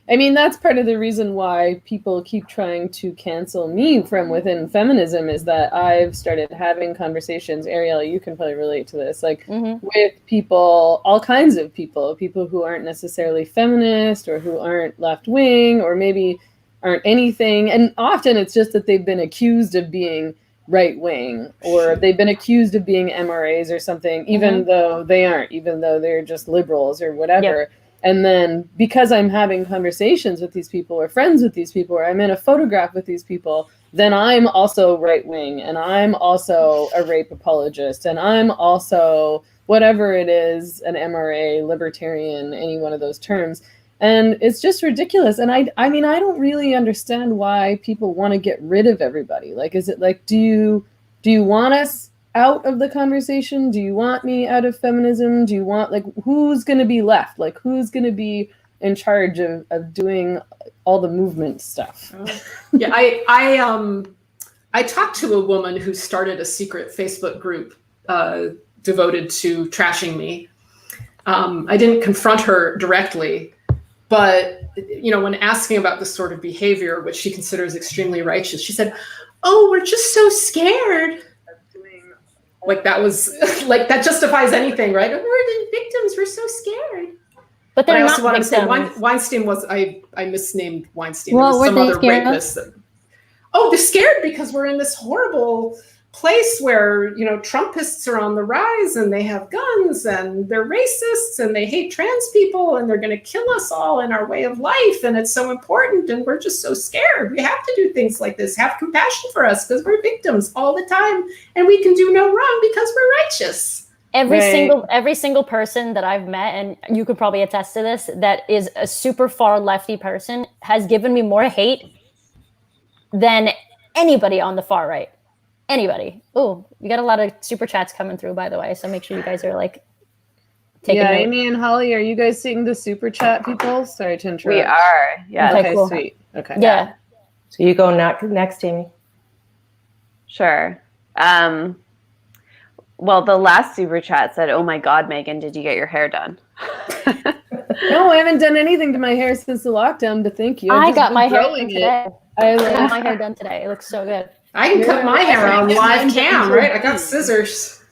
I mean, that's part of the reason why people keep trying to cancel me from within feminism, is that I've started having conversations, Arielle, you can probably relate to this, like with people, all kinds of people who aren't necessarily feminist or who aren't left wing or maybe aren't anything. And often it's just that they've been accused of being right wing, or they've been accused of being MRAs or something, even though they aren't, even though they're just liberals or whatever. Yep. And then because I'm having conversations with these people or friends with these people, or I'm in a photograph with these people, then I'm also right wing, and I'm also a rape apologist, and I'm also whatever it is, an MRA, libertarian, any one of those terms. And it's just ridiculous. And I mean, I don't really understand why people want to get rid of everybody. Like, is it like, do you want us out of the conversation? Do you want me out of feminism? Do you want, like, who's going to be left? Like, who's going to be in charge of doing all the movement stuff? Yeah, I talked to a woman who started a secret Facebook group devoted to trashing me. I didn't confront her directly, but, you know, when asking about this sort of behavior, which she considers extremely righteous, she said, "Oh, we're just so scared." Like that was like, that justifies anything, right? We're the victims. We're so scared. But they're I not also want to say victims. Weinstein was, I misnamed Weinstein. Well, there was some were they other scared? rapist. Oh, they're scared because we're in this horrible place where, you know, Trumpists are on the rise and they have guns and they're racists and they hate trans people and they're going to kill us all in our way of life. And it's so important. And we're just so scared. We have to do things like this. Have compassion for us because we're victims all the time. And we can do no wrong because we're righteous. Every single person that I've met, and you could probably attest to this, that is a super far lefty person has given me more hate than anybody on the far right. Anybody. Oh, we got a lot of super chats coming through, by the way. So make sure you guys are like taking note. Amy and Holly, are you guys seeing the super chat, people? Sorry to interrupt. We are. Yeah. Okay, cool. Sweet. Okay. Yeah. So you go next, Amy. Sure. Well, the last super chat said, "Oh my God, Meghan, did you get your hair done?" No, I haven't done anything to my hair since the lockdown, but thank you. I got my hair done today. I got my hair done today. It looks so good. I can cut my hair on live cam, right? I got scissors.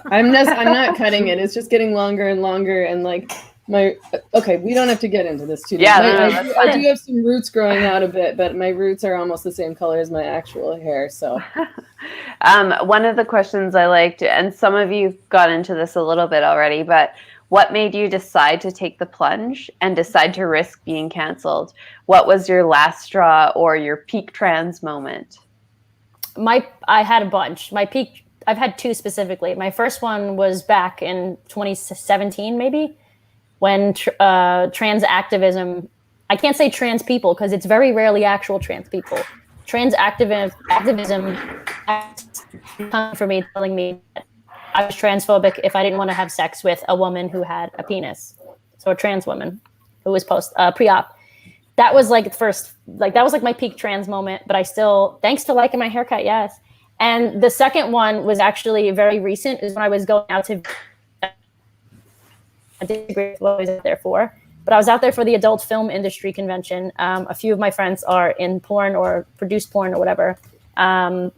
I'm not cutting it. It's just getting longer and longer, and like okay, we don't have to get into this too much. Yeah, I do have some roots growing out a bit, but my roots are almost the same color as my actual hair. So, one of the questions I liked, and some of you got into this a little bit already, but What made you decide to take the plunge and decide to risk being canceled? What was your last straw or your peak trans moment? I had a bunch. My peak, I've had two specifically. My first one was back in 2017, maybe, when trans activism, I can't say trans people because it's very rarely actual trans people. Trans activism come for me, telling me that I was transphobic if I didn't want to have sex with a woman who had a penis. So a trans woman who was pre-op. That was like that was like my peak trans moment, but I still, thanks to liking my haircut, yes. And the second one was actually very recent, is when I was going out to, I didn't agree with what I was out there for, but I was out there for the adult film industry convention. A few of my friends are in porn or produce porn or whatever. And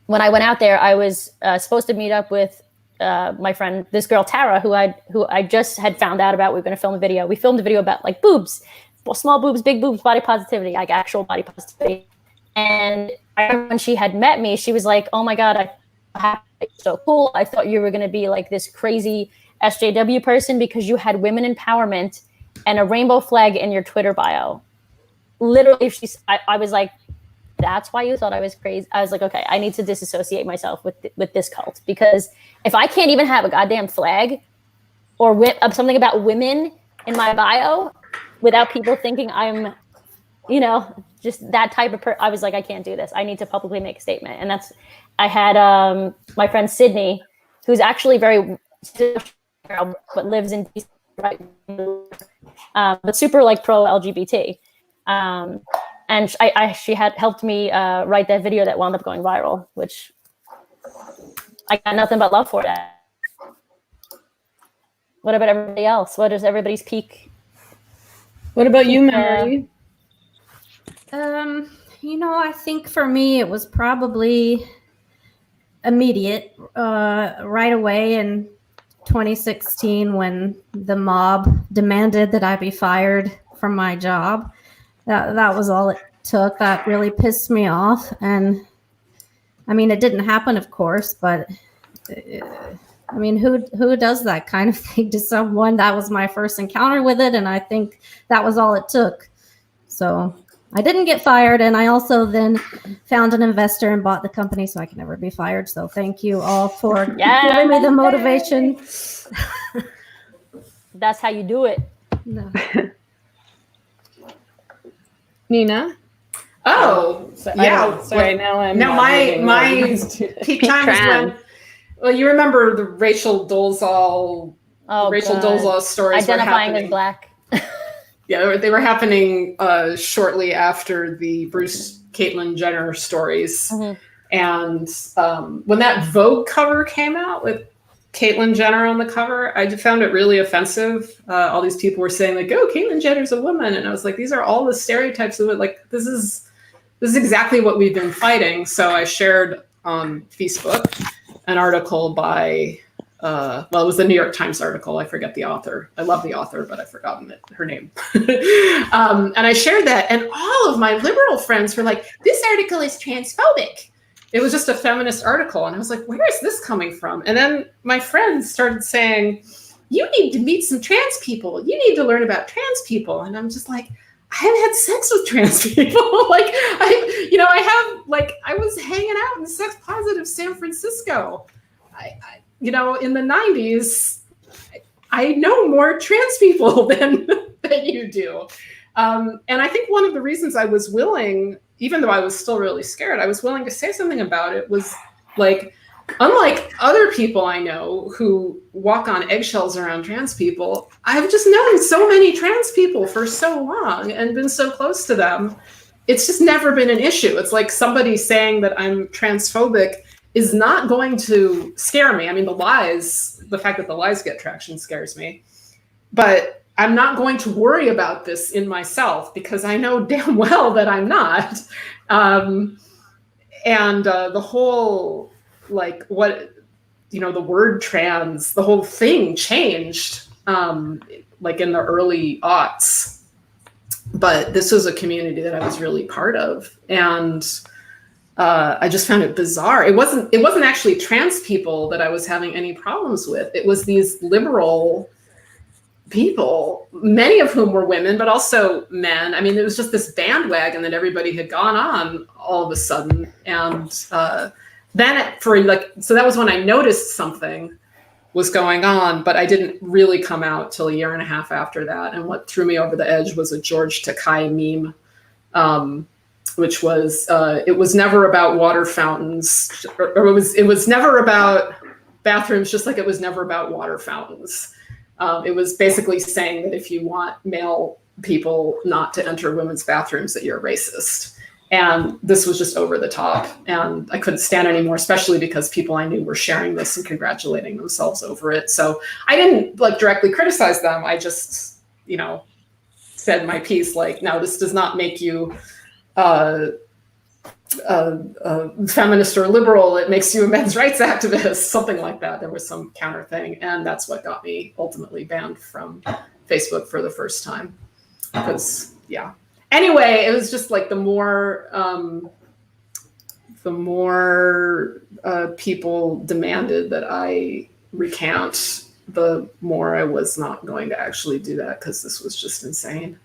when I went out there, I was supposed to meet up with my friend, this girl Tara, who I just had found out about. We were going to film a video. We filmed a video about like boobs, small boobs, big boobs, body positivity, like actual body positivity. And I remember when she had met me, she was like, "Oh my God, it's so cool. I thought you were going to be like this crazy SJW person because you had women empowerment and a rainbow flag in your Twitter bio." Literally, I was like, "That's why you thought I was crazy?" I was like, "Okay, I need to disassociate myself with this cult, because if I can't even have a goddamn flag or something about women in my bio without people thinking I'm, just that type of I was like, I can't do this. I need to publicly make a statement." And I had my friend Sydney, who's actually but lives in DC, right? But super like pro LGBT. And she had helped me write that video that wound up going viral, which I got nothing but love for that. What about everybody else? What is everybody's peak? What about you, Memoree? I think for me it was probably immediate, right away in 2016 when the mob demanded that I be fired from my job. That was all it took. That really pissed me off. And I mean, it didn't happen, of course, but I mean, who does that kind of thing to someone? That was my first encounter with it, and I think that was all it took. So I didn't get fired, and I also then found an investor and bought the company so I can never be fired. So thank you all for giving me the motivation. That's how you do it. No. Nina? Oh, yeah. Sorry, now I'm my peak time was when, well, you remember the Rachel Dolezal stories were identifying happening. as Black. Yeah, they were happening shortly after the Bruce Caitlyn Jenner stories. Mm-hmm. And when that Vogue cover came out with Caitlyn Jenner on the cover, I found it really offensive. All these people were saying like, "Oh, Caitlyn Jenner's a woman," and I was like, "These are all the stereotypes of it. Like, this is exactly what we've been fighting." So I shared on Facebook an article by, it was the New York Times article. I forget the author. I love the author, but I've forgotten her name. And I shared that, and all of my liberal friends were like, "This article is transphobic." It was just a feminist article. And I was like, where is this coming from? And then my friends started saying, "You need to meet some trans people. You need to learn about trans people." And I'm just like, I haven't had sex with trans people. I was hanging out in sex positive San Francisco. In the 90s, I know more trans people than you do. And I think one of the reasons I was willing, even though I was still really scared, I was willing to say something about it was like, unlike other people I know who walk on eggshells around trans people, I've just known so many trans people for so long and been so close to them. It's just never been an issue. It's like somebody saying that I'm transphobic is not going to scare me. I mean, the fact that the lies get traction scares me. But I'm not going to worry about this in myself because I know damn well that I'm not. The whole, the word trans, the whole thing changed, in the early aughts. But this was a community that I was really part of. And I just found it bizarre. It wasn't actually trans people that I was having any problems with. It was these liberal people, many of whom were women, but also men. I mean, it was just this bandwagon that everybody had gone on all of a sudden. And then so that was when I noticed something was going on, but I didn't really come out till a year and a half after that. And what threw me over the edge was a George Takei meme, which was, it was never about water fountains, or it was never about bathrooms, just like it was never about water fountains. It was basically saying that if you want male people not to enter women's bathrooms, that you're racist. And this was just over the top. And I couldn't stand it anymore, especially because people I knew were sharing this and congratulating themselves over it. So I didn't directly criticize them. I just, said my piece, no, this does not make you feminist or liberal. It makes you a men's rights activist, something like that. There was some counter thing. And that's what got me ultimately banned from Facebook for the first time. Because, yeah. Anyway, it was just the more people demanded that I recount, the more I was not going to actually do that, because this was just insane.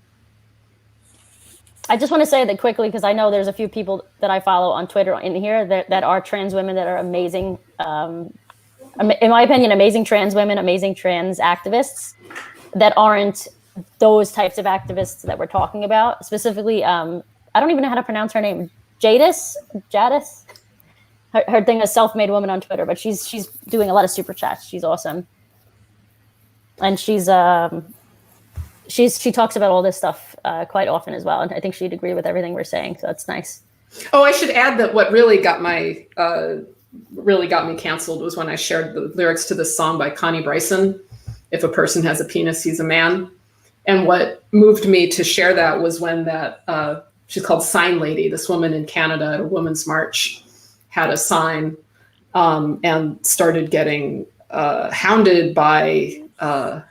I just want to say that quickly, because I know there's a few people that I follow on Twitter in here that are trans women that are amazing. In my opinion, amazing trans women, amazing trans activists that aren't those types of activists that we're talking about. Specifically, I don't even know how to pronounce her name. Jadis? Her thing is self-made woman on Twitter, but she's doing a lot of super chats. She's awesome. And she talks about all this stuff quite often as well. And I think she'd agree with everything we're saying. So that's nice. Oh, I should add that what really got me canceled was when I shared the lyrics to this song by Connie Bryson, "If a person has a penis, he's a man." And what moved me to share that was when that, she's called Sign Lady, this woman in Canada at a women's march, had a sign and started getting hounded by the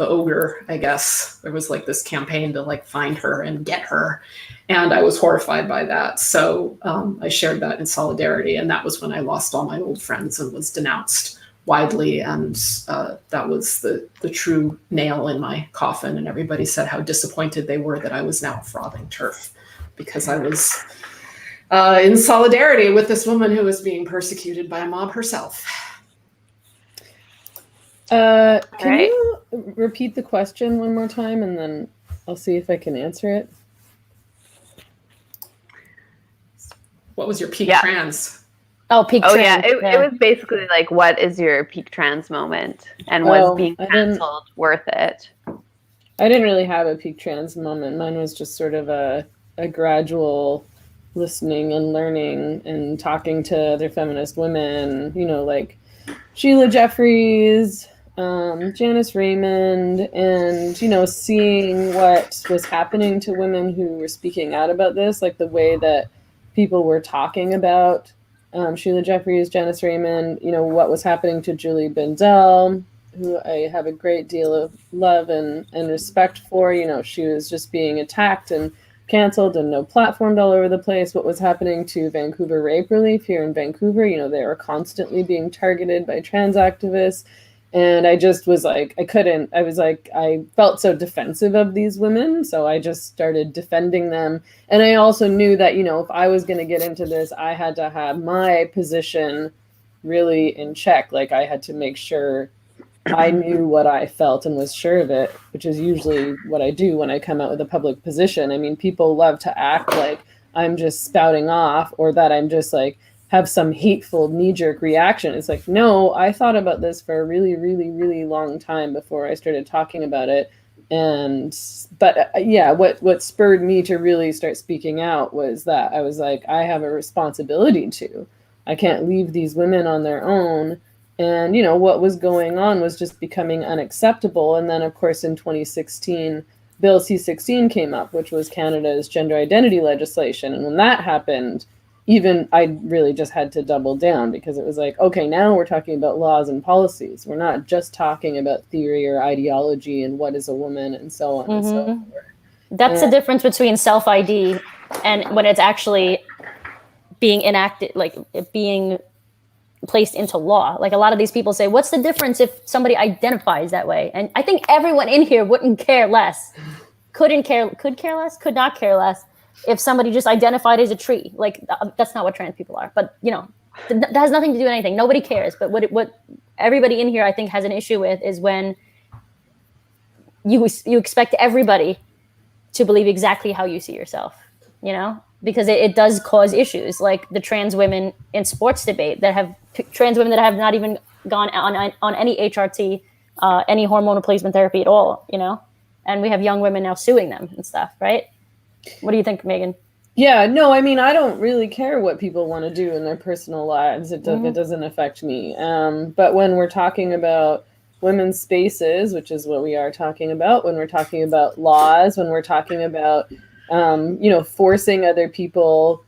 ogre, I guess. There was this campaign to find her and get her. And I was horrified by that. So I shared that in solidarity. And that was when I lost all my old friends and was denounced widely. And that was the true nail in my coffin. And everybody said how disappointed they were that I was now frothing turf, because I was in solidarity with this woman who was being persecuted by a mob herself. Can you repeat the question one more time, and then I'll see if I can answer it? What was your peak trans? Oh, peak trans. Yeah. It was basically what is your peak trans moment, and was being canceled worth it? I didn't really have a peak trans moment. Mine was just sort of a gradual listening and learning and talking to other feminist women, Sheila Jeffries, Janice Raymond, and, seeing what was happening to women who were speaking out about this, the way that people were talking about Sheila Jeffries, Janice Raymond, what was happening to Julie Bindel, who I have a great deal of love and respect for. She was just being attacked and canceled and platformed all over the place. What was happening to Vancouver Rape Relief here in Vancouver, they were constantly being targeted by trans activists. And I just was I felt so defensive of these women. So I just started defending them. And I also knew that, if I was going to get into this, I had to have my position really in check. I had to make sure I knew what I felt and was sure of it, which is usually what I do when I come out with a public position. I mean, people love to act like I'm just spouting off, or that I'm just have some hateful knee-jerk reaction. It's no, I thought about this for a really, really, really long time before I started talking about it. But what spurred me to really start speaking out was that I was I have a responsibility to. I can't leave these women on their own. And, what was going on was just becoming unacceptable. And then, of course, in 2016, Bill C-16 came up, which was Canada's gender identity legislation. And when that happened, even I really just had to double down, because it was okay, now we're talking about laws and policies. We're not just talking about theory or ideology and what is a woman and so on and so forth. That's the difference between self-ID and when it's actually being enacted, like it being placed into law. Like a lot of these people say, what's the difference if somebody identifies that way? And I think everyone in here wouldn't care less, could not care less if somebody just identified as a tree. Like that's not what trans people are, but you know, that has nothing to do with anything. Nobody cares. But what everybody in here, I think, has an issue with is when you expect everybody to believe exactly how you see yourself, you know, because it does cause issues, like the trans women in sports debate trans women that have not even gone on any HRT, any hormone replacement therapy at all, you know, and we have young women now suing them and stuff, right? What do you think, Meghan? Yeah, no, I mean, I don't really care what people want to do in their personal lives. It doesn't affect me. But when we're talking about women's spaces, which is what we are talking about, when we're talking about laws, when we're talking about, forcing other people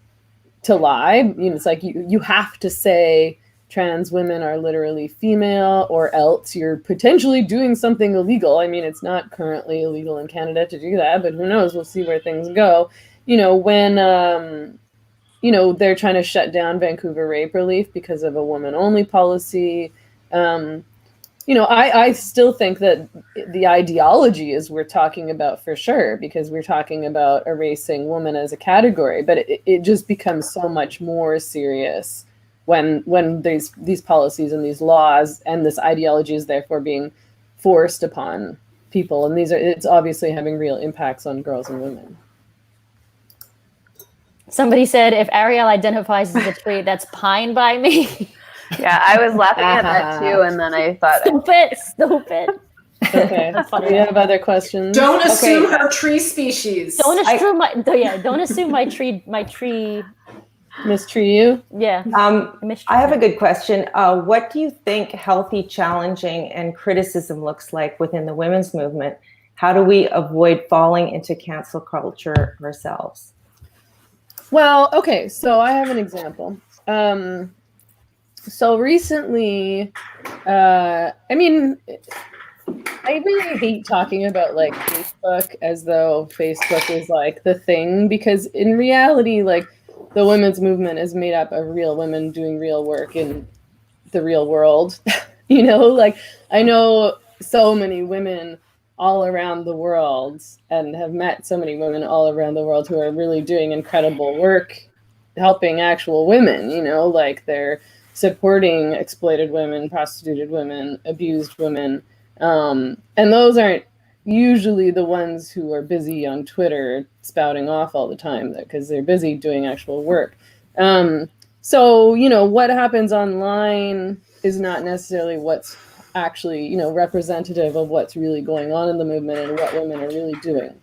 to lie, you know, it's like you have to say trans women are literally female or else you're potentially doing something illegal. I mean, it's not currently illegal in Canada to do that, but who knows? We'll see where things go. You know, when, they're trying to shut down Vancouver Rape Relief because of a woman-only policy. I still think that the ideology is worth talking about for sure, because we're talking about erasing woman as a category, but it just becomes so much more serious when these policies and these laws and this ideology is therefore being forced upon people. And it's obviously having real impacts on girls and women. Somebody said, if Arielle identifies as a tree, that's pine by me. Yeah, I was laughing at that too, and then I thought, stupid. Okay, do you have other questions? Don't assume her tree species. Don't assume my tree. Mistreat you? Yeah. I have a good question. What do you think healthy, challenging, and criticism looks like within the women's movement? How do we avoid falling into cancel culture ourselves? Well, okay, so I have an example. So recently, I really hate talking about like Facebook as though Facebook is like the thing, because in reality, like the women's movement is made up of real women doing real work in the real world. You know, like I know so many women all around the world and have met so many women all around the world who are really doing incredible work, helping actual women, you know, like they're supporting exploited women, prostituted women, abused women. And those aren't usually the ones who are busy on Twitter spouting off all the time, because they're busy doing actual work. So, you know, what happens online is not necessarily what's actually, you know, representative of what's really going on in the movement and what women are really doing.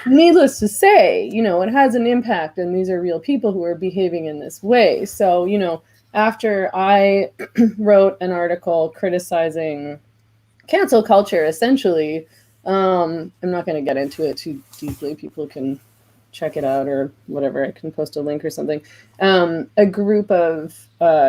Needless to say, you know, it has an impact, and these are real people who are behaving in this way. So, you know, after I wrote an article criticizing cancel culture, essentially, I'm not going to get into it too deeply. People can check it out or whatever. I can post a link or something. A group of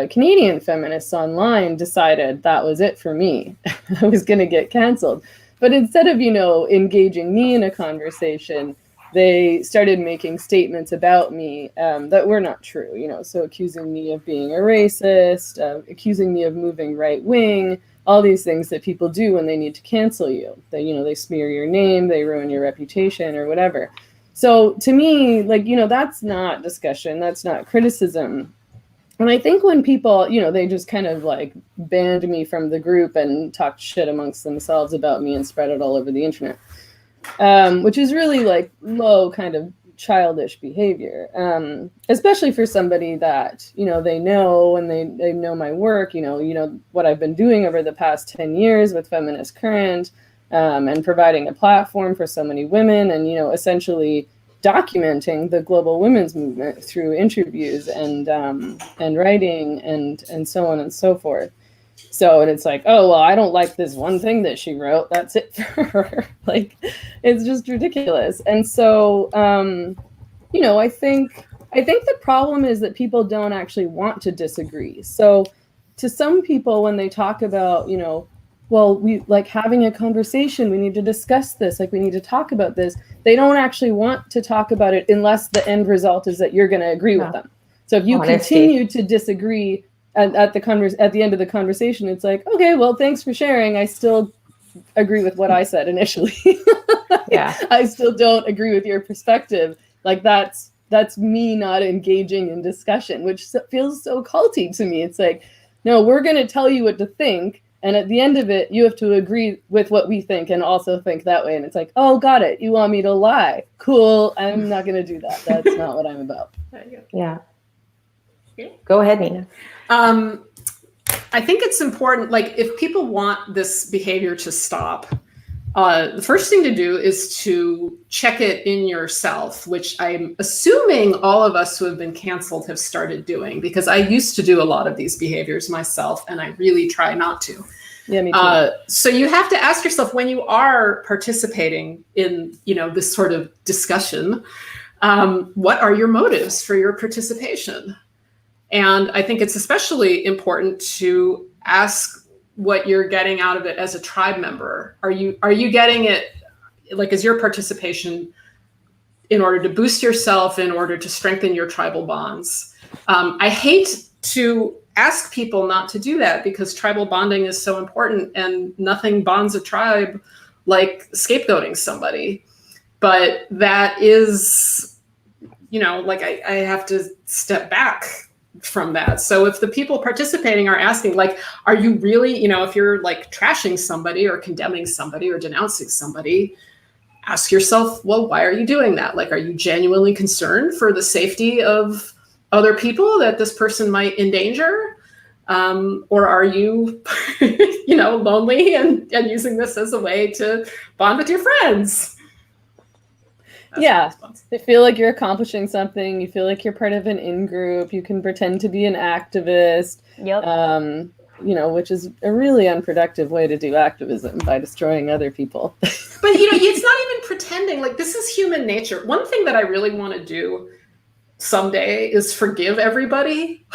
Canadian feminists online decided that was it for me. I was going to get canceled. But instead of, you know, engaging me in a conversation, they started making statements about me that were not true, you know, so accusing me of being a racist, accusing me of moving right wing, all these things that people do when they need to cancel you. They, you know, they smear your name, they ruin your reputation or whatever. So to me, like, you know, that's not discussion, that's not criticism. And I think when people, you know, they just kind of like banned me from the group and talked shit amongst themselves about me and spread it all over the internet, which is really like low kind of childish behavior, especially for somebody that, you know, they know and they know my work, you know what I've been doing over the past 10 years with Feminist Current, and providing a platform for so many women, and, you know, essentially documenting the global women's movement through interviews and writing and so on and so forth. So, and it's like, oh, well, I don't like this one thing that she wrote. That's it for her. Like, it's just ridiculous. And so, you know, I think the problem is that people don't actually want to disagree. So to some people, when they talk about, you know, well, we like having a conversation, we need to discuss this, like we need to talk about this, they don't actually want to talk about it unless the end result is that you're going to agree with them. So if you Honesty. continue to disagree at the end of the conversation, it's like, okay, well, thanks for sharing. I still agree with what I said initially. Yeah. I still don't agree with your perspective. Like that's me not engaging in discussion, which feels so culty to me. It's like, no, we're going to tell you what to think. And at the end of it, you have to agree with what we think and also think that way. And it's like, oh, got it. You want me to lie? Cool. I'm not going to do that. That's not what I'm about. Yeah. Go ahead, Nina. I think it's important, like if people want this behavior to stop, the first thing to do is to check it in yourself, which I'm assuming all of us who have been canceled have started doing, because I used to do a lot of these behaviors myself, and I really try not to. Yeah, me too. So you have to ask yourself, when you are participating in, this sort of discussion, what are your motives for your participation? And I think it's especially important to ask what you're getting out of it as a tribe member. Are you getting it, like, is your participation in order to boost yourself, in order to strengthen your tribal bonds? I hate to ask people not to do that, because tribal bonding is so important, and nothing bonds a tribe like scapegoating somebody. But that is, like I have to step back from that. So if the people participating are asking, like, are you really, if you're like trashing somebody or condemning somebody or denouncing somebody, ask yourself, well, why are you doing that? Like, are you genuinely concerned for the safety of other people that this person might endanger? Or are you, lonely and using this as a way to bond with your friends? Yeah, I feel like you're accomplishing something. You feel like you're part of an in-group. You can pretend to be an activist. Yep. Which is a really unproductive way to do activism, by destroying other people. But, it's not even pretending. Like, this is human nature. One thing that I really want to do someday is forgive everybody.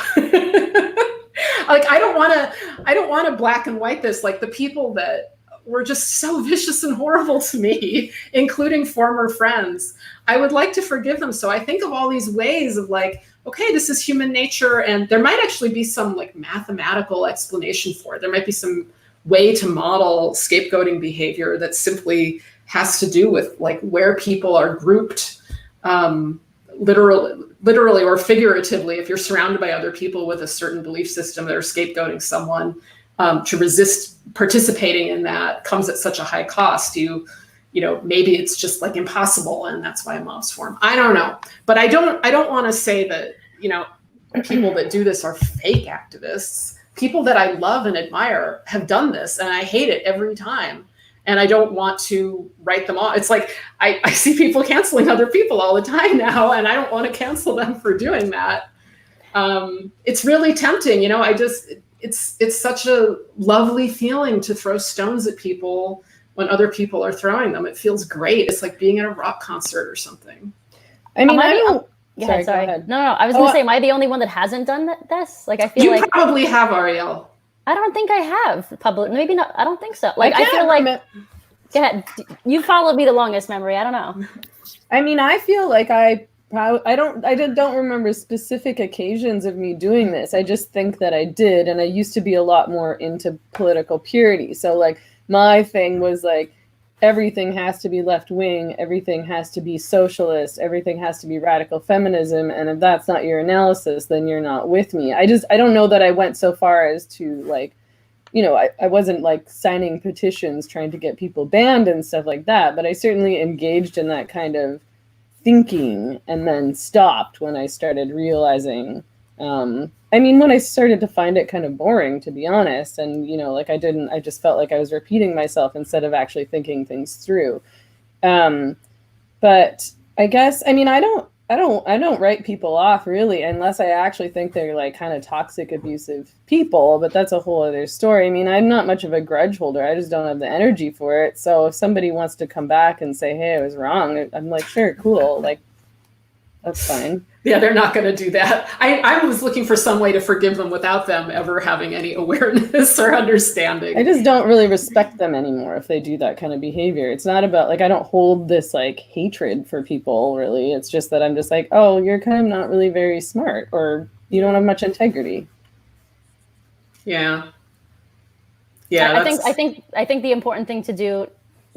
Like, I don't want to black and white this. Like, the people that were just so vicious and horrible to me, including former friends, I would like to forgive them. So I think of all these ways of like, okay, this is human nature. And there might actually be some like mathematical explanation for it. There might be some way to model scapegoating behavior that simply has to do with like where people are grouped, literally or figuratively. If you're surrounded by other people with a certain belief system that are scapegoating someone, to resist participating in that comes at such a high cost. Maybe it's just like impossible, and that's why mobs form. I don't know, but I don't want to say that people that do this are fake activists. People that I love and admire have done this, and I hate it every time. And I don't want to write them off. It's like I see people canceling other people all the time now, and I don't want to cancel them for doing that. It's really tempting, It's such a lovely feeling to throw stones at people when other people are throwing them. It feels great. It's like being at a rock concert or something. I mean, Sorry. Go ahead. No, I was going to say, am I the only one that hasn't done this? Like, I feel like you probably have, Arielle. I don't think I have public. Maybe not. I don't think so. Like, I feel like. Go ahead. You followed me the longest, Memoree. I don't know. I mean, I feel like I don't remember specific occasions of me doing this. I just think that I did, and I used to be a lot more into political purity. So like my thing was like everything has to be left wing, everything has to be socialist, everything has to be radical feminism, and if that's not your analysis, then you're not with me. I don't know that I went so far as to like, I wasn't like signing petitions trying to get people banned and stuff like that, but I certainly engaged in that kind of thinking and then stopped when I started realizing, when I started to find it kind of boring, to be honest. And, I just felt like I was repeating myself instead of actually thinking things through. But I guess, I don't write people off really, unless I actually think they're like kind of toxic, abusive people, but that's a whole other story. I'm not much of a grudge holder. I just don't have the energy for it. So if somebody wants to come back and say, hey, I was wrong, I'm like, sure, cool. Like, That's fine. Yeah, they're not going to do that. I was looking for some way to forgive them without them ever having any awareness or understanding. I just don't really respect them anymore if they do that kind of behavior. It's not about like I don't hold this like hatred for people really. It's just that I'm just like, oh, you're kind of not really very smart, or you don't have much integrity. Yeah. Yeah. I think the important thing to do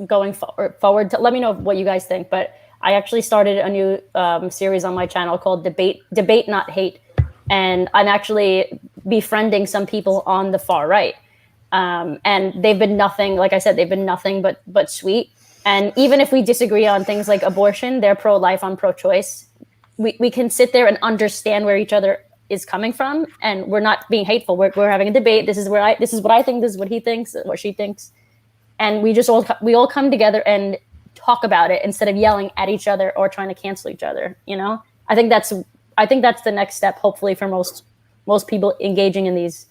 going forward. Let me know what you guys think, but I actually started a new series on my channel called Debate Not Hate, and I'm actually befriending some people on the far right, and they've been nothing. Like I said, they've been nothing but sweet. And even if we disagree on things like abortion, they're pro-life, I'm pro-choice. We can sit there and understand where each other is coming from, and we're not being hateful. We're having a debate. This is what I think. This is what he thinks. What she thinks, and we all come together and talk about it instead of yelling at each other or trying to cancel each other. You know, I think that's the next step, hopefully, for most people engaging in these,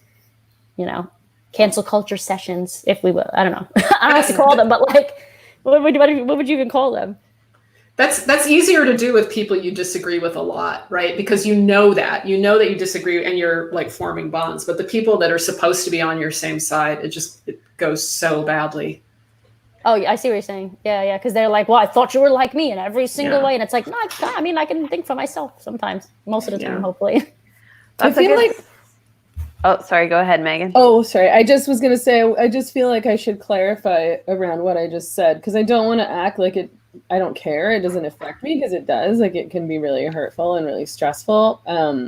you know, cancel culture sessions, if we will. I don't know. I don't know what to call them, but like, what would you even call them? That's easier to do with people you disagree with a lot, right? Because you know that you disagree and you're like forming bonds. But the people that are supposed to be on your same side, it goes so badly. Oh, yeah, I see what you're saying. Yeah, because they're like, well, I thought you were like me in every single way. And it's like, no, I mean, I can think for myself sometimes. Most of the time, hopefully. That's I feel like... Oh, sorry. Go ahead, Megan. Oh, sorry. I just was going to say, I just feel like I should clarify around what I just said, because I don't want to act like I don't care. It doesn't affect me, because it does. Like, it can be really hurtful and really stressful. I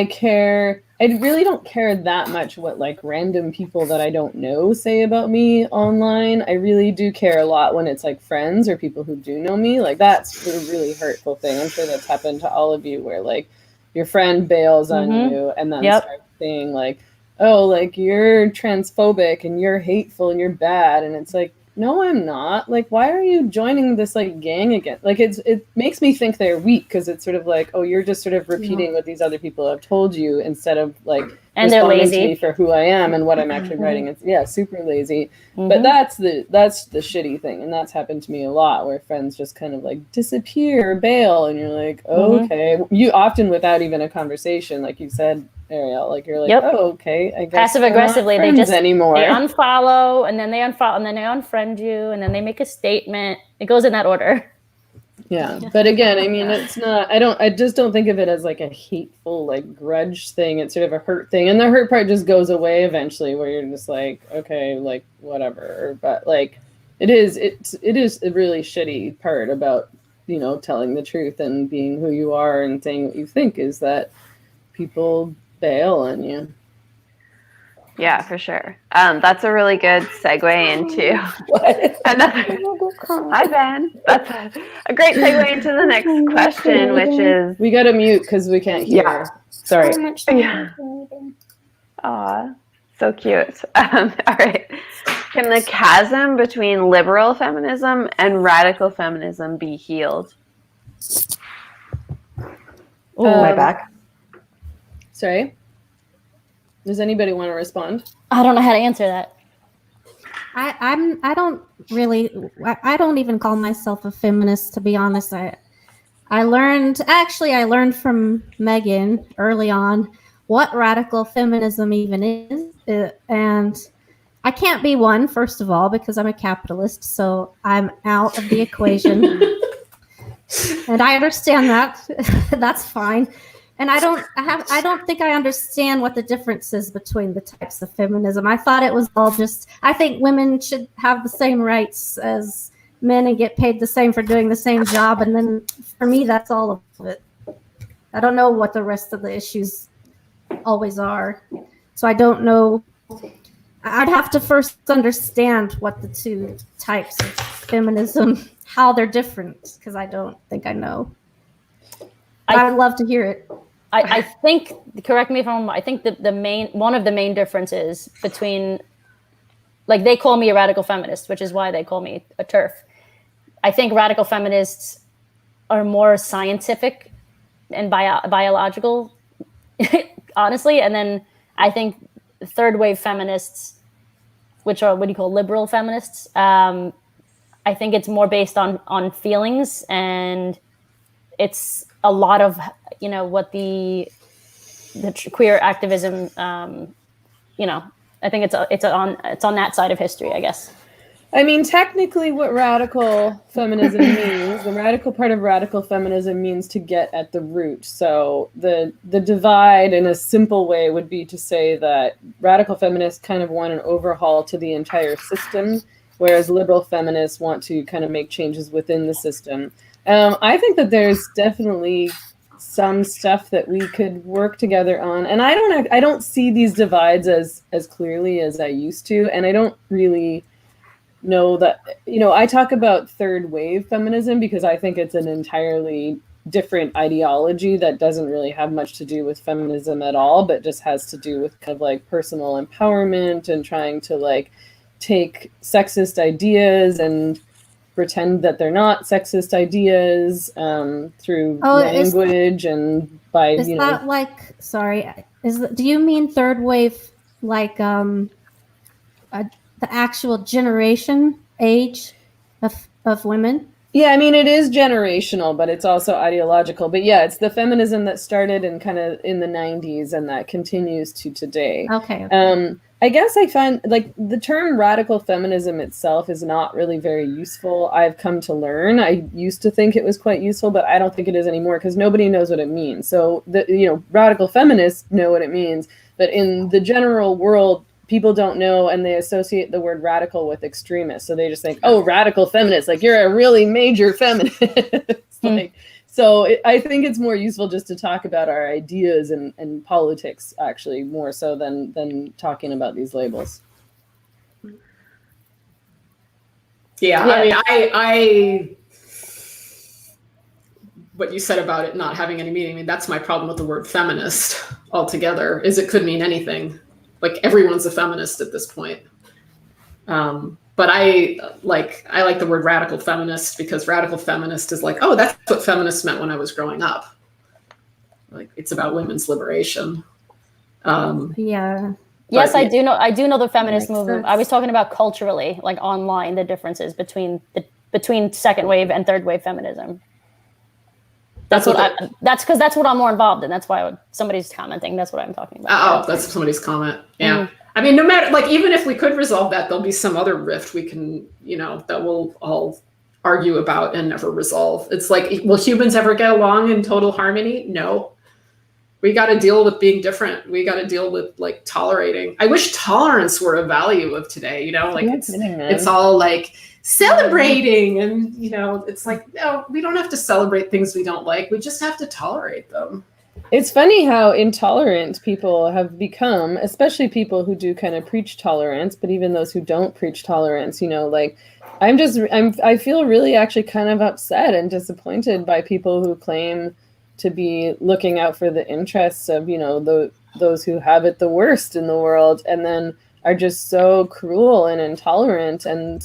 care. I really don't care that much what like random people that I don't know say about me online. I really do care a lot when it's like friends or people who do know me. Like that's a really hurtful thing. I'm sure that's happened to all of you, where like your friend bails on you and then starts saying like, oh, like you're transphobic and you're hateful and you're bad. And it's like, no, I'm not. Like, why are you joining this like gang again? Like, it makes me think they're weak, because it's sort of like, oh, you're just sort of repeating what these other people have told you instead of like and they're lazy to me for who I am and what I'm actually writing. It's super lazy. But that's the shitty thing, and that's happened to me a lot, where friends just kind of like disappear, bail, and you're like, oh, okay. You often without even a conversation, like you said, Arielle, like you're like, oh, okay, I guess passive aggressively they just anymore. They unfollow and then they unfollow and then they unfriend you and then they make a statement. It goes in that order. Yeah, but again, I mean, it's not. I just don't think of it as like a hateful like grudge thing. It's sort of a hurt thing, and the hurt part just goes away eventually, where you're just like, okay, like whatever. But like, it is a really shitty part about, you know, telling the truth and being who you are and saying what you think, is that people bail on you. Yeah, for sure. That's a really good segue into another. Hi, Ben. That's a great segue into the next question, which is... We got to mute because we can't hear. Yeah. Sorry. Yeah. Aw, so cute. All right. Can the chasm between liberal feminism and radical feminism be healed? My back. Sorry. Does anybody want to respond? I don't know how to answer that. I don't even call myself a feminist, to be honest. I learned from Meghan early on what radical feminism even is, and I can't be one, first of all, because I'm a capitalist, so I'm out of the equation. And I understand that. That's fine. And I don't think I understand what the difference is between the types of feminism. I thought it was all just, I think women should have the same rights as men and get paid the same for doing the same job. And then for me, that's all of it. I don't know what the rest of the issues always are. So I don't know. I'd have to first understand what the two types of feminism, how they're different, because I don't think I know. I would love to hear it. I think, correct me if I'm wrong, I think that one of the main differences between, like, they call me a radical feminist, which is why they call me a TERF. I think radical feminists are more scientific and biological, honestly. And then I think third wave feminists, which are what do you call liberal feminists, I think it's more based on feelings and it's a lot of, what the queer activism, I think it's on that side of history, I guess. I mean, technically what radical feminism means, the radical part of radical feminism means to get at the root. So the divide in a simple way would be to say that radical feminists kind of want an overhaul to the entire system, whereas liberal feminists want to kind of make changes within the system. I think that there's definitely some stuff that we could work together on. And I don't see these divides as clearly as I used to. And I don't really know that, I talk about third wave feminism because I think it's an entirely different ideology that doesn't really have much to do with feminism at all, but just has to do with kind of like personal empowerment and trying to like take sexist ideas and pretend that they're not sexist ideas through language and by, is that like, sorry, do you mean third wave like the actual generation age of women? Yeah, I mean, it is generational, but it's also ideological. But yeah, it's the feminism that started in kind of in the 90s and that continues to today. Okay. I guess I find like the term radical feminism itself is not really very useful. I've come to learn. I used to think it was quite useful, but I don't think it is anymore because nobody knows what it means. So radical feminists know what it means, but in the general world, people don't know, and they associate the word radical with extremist. So they just think, oh, radical feminist, like you're a really major feminist. I think it's more useful just to talk about our ideas and politics, actually, more so than talking about these labels. Yeah. I mean, I what you said about it not having any meaning, I mean, that's my problem with the word feminist altogether, is it could mean anything. Like everyone's a feminist at this point. But I like the word radical feminist because radical feminist is like, oh, that's what feminist meant when I was growing up. Like it's about women's liberation. Yeah. Yes, I do know the feminist movement. Sense. I was talking about culturally, like online, the differences between second wave and third wave feminism. That's what I'm more involved in. That's why somebody's commenting. That's what I'm talking about. Oh, that's somebody's comment. Yeah. Mm-hmm. I mean, no matter, like, even if we could resolve that, there'll be some other rift we can, that we'll all argue about and never resolve. It's like, will humans ever get along in total harmony? No. We got to deal with being different. We got to deal with like tolerating. I wish tolerance were a value of today, like it's all like celebrating and, it's like, no, we don't have to celebrate things we don't like. We just have to tolerate them. It's funny how intolerant people have become, especially people who do kind of preach tolerance, but even those who don't preach tolerance, like I feel really actually kind of upset and disappointed by people who claim to be looking out for the interests of, those who have it the worst in the world and then are just so cruel and intolerant and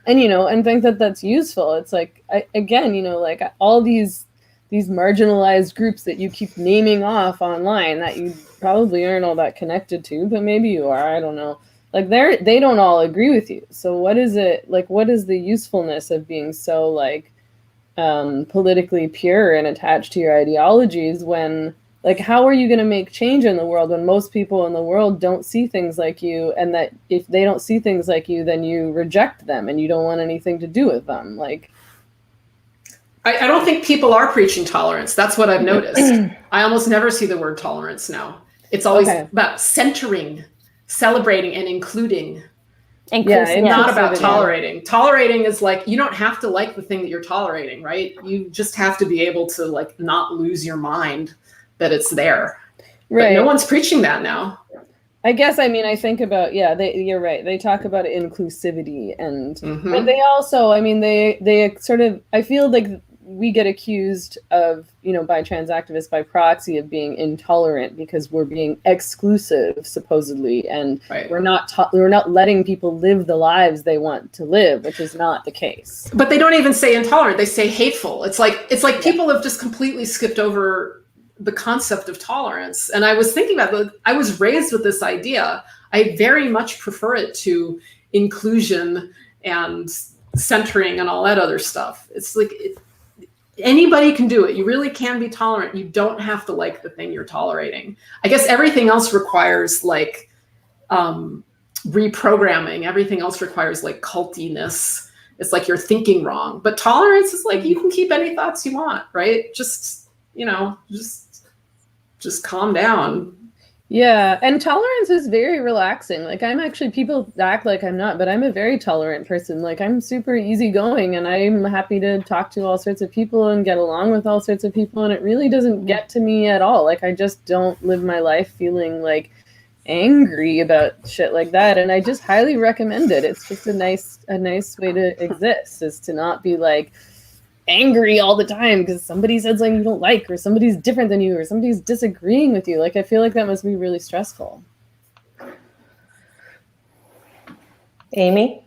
think that that's useful. It's like, like all these marginalized groups that you keep naming off online that you probably aren't all that connected to, but maybe you are, I don't know. Like they don't all agree with you. So what is it, like, what is the usefulness of being so like politically pure and attached to your ideologies when, like, how are you going to make change in the world when most people in the world don't see things like you, and that if they don't see things like you, then you reject them and you don't want anything to do with them? Like, I don't think people are preaching tolerance. That's what I've noticed. I almost never see the word tolerance now. It's always about centering, celebrating, and including. It's not about tolerating. Tolerating is like, you don't have to like the thing that you're tolerating, right? You just have to be able to like not lose your mind that it's there. Right. But no one's preaching that now. I guess, I mean, I think about, you're right. They talk about inclusivity and, but they also, they sort of, I feel like we get accused of, by trans activists by proxy of being intolerant because we're being exclusive, supposedly, and we're not letting people live the lives they want to live, which is not the case. But they don't even say intolerant; they say hateful. It's like people have just completely skipped over the concept of tolerance. And I was thinking about, I was raised with this idea. I very much prefer it to inclusion and centering and all that other stuff. It's like, anybody can do it. You really can be tolerant. You don't have to like the thing you're tolerating. I guess everything else requires like reprogramming. Everything else requires like cultiness. It's like you're thinking wrong. But tolerance is like you can keep any thoughts you want, right? Just, you know, just calm down. Yeah, and tolerance is very relaxing. Like I'm actually, people act like I'm not, but I'm a very tolerant person. Like I'm super easygoing and I'm happy to talk to all sorts of people and get along with all sorts of people. And it really doesn't get to me at all. Like I just don't live my life feeling like angry about shit like that. And I just highly recommend it. It's just a nice way to exist, is to not be like angry all the time because somebody said something you don't like, or somebody's different than you, or somebody's disagreeing with you. Like I feel like that must be really stressful. Amy?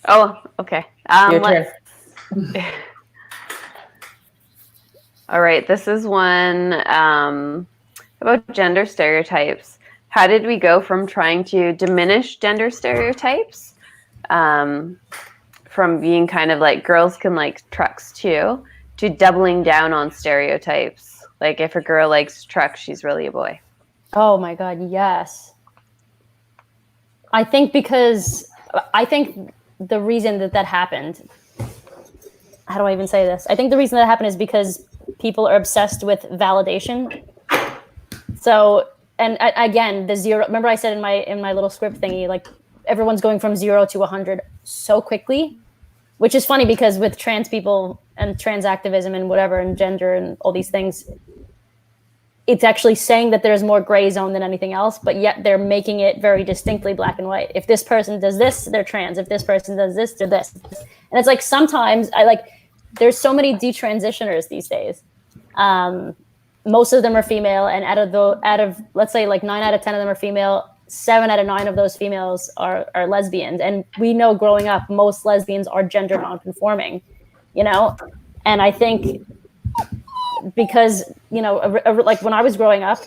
Oh, okay. Your turn. All right, this is one about gender stereotypes. How did we go from trying to diminish gender stereotypes, from being kind of like girls can like trucks too, to doubling down on stereotypes? Like if a girl likes trucks, she's really a boy. Oh my God, yes. I think the reason that happened, how do I even say this? I think the reason that happened is because people are obsessed with validation. So, and again, the zero, remember I said in my little script thingy, like everyone's going from 0 to 100 so quickly, which is funny because with trans people and trans activism and whatever, and gender and all these things, it's actually saying that there's more gray zone than anything else, but yet they're making it very distinctly black and white. If this person does this, they're trans. If this person does this, they're this. And it's like, sometimes there's so many detransitioners these days. Most of them are female, and out of let's say like 9 out of 10 of them are female, 7 out of 9 of those females are lesbians. And we know growing up, most lesbians are gender nonconforming, you know? And I think because, you know, like when I was growing up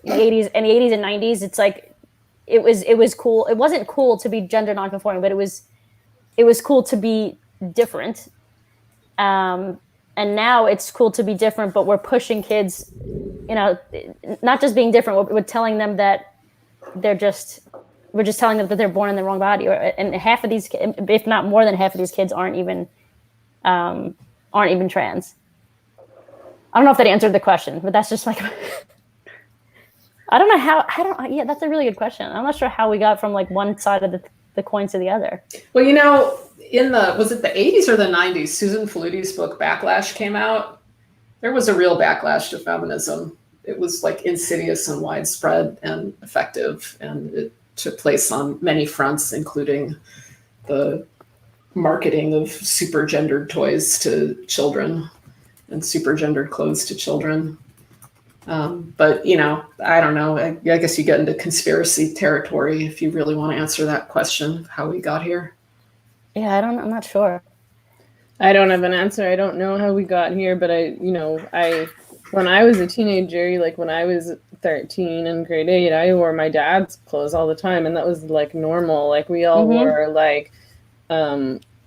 in the 80s and 90s, it's like, it was cool. It wasn't cool to be gender nonconforming, but it was cool to be different. And now it's cool to be different, but we're pushing kids, you know, not just being different, we're telling them that we're just telling them that they're born in the wrong body, and half of these, if not more than half of these kids aren't even trans. I don't know if that answered the question, but that's just like, I don't know yeah, that's a really good question. I'm not sure how we got from like one side of the coin to the other. Well, you know, was it the 80s or the 90s, Susan Faluti's book Backlash came out. There was a real backlash to feminism. It was like insidious and widespread and effective, and it took place on many fronts, including the marketing of super gendered toys to children and super gendered clothes to children. But, you know, I don't know. I guess you get into conspiracy territory if you really want to answer that question, how we got here. Yeah, I'm not sure. I don't have an answer. I don't know how we got here, but when I was a teenager, like when I was 13 in grade 8, I wore my dad's clothes all the time, and that was like normal. Like we all wore like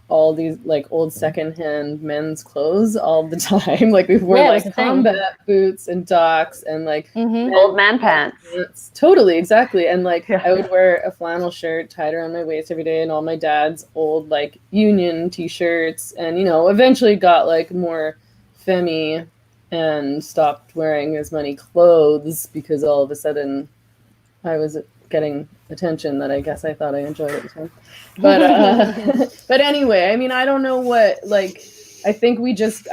all these like old secondhand men's clothes all the time. Like we wore like combat boots and docks and like old man pants. Totally, exactly. And like I would wear a flannel shirt tied around my waist every day, and all my dad's old like Union t-shirts, and you know, eventually got like more femmy and stopped wearing as many clothes because all of a sudden I was getting attention that I guess I thought I enjoyed at the time. But anyway, I mean, I don't know what, like, I think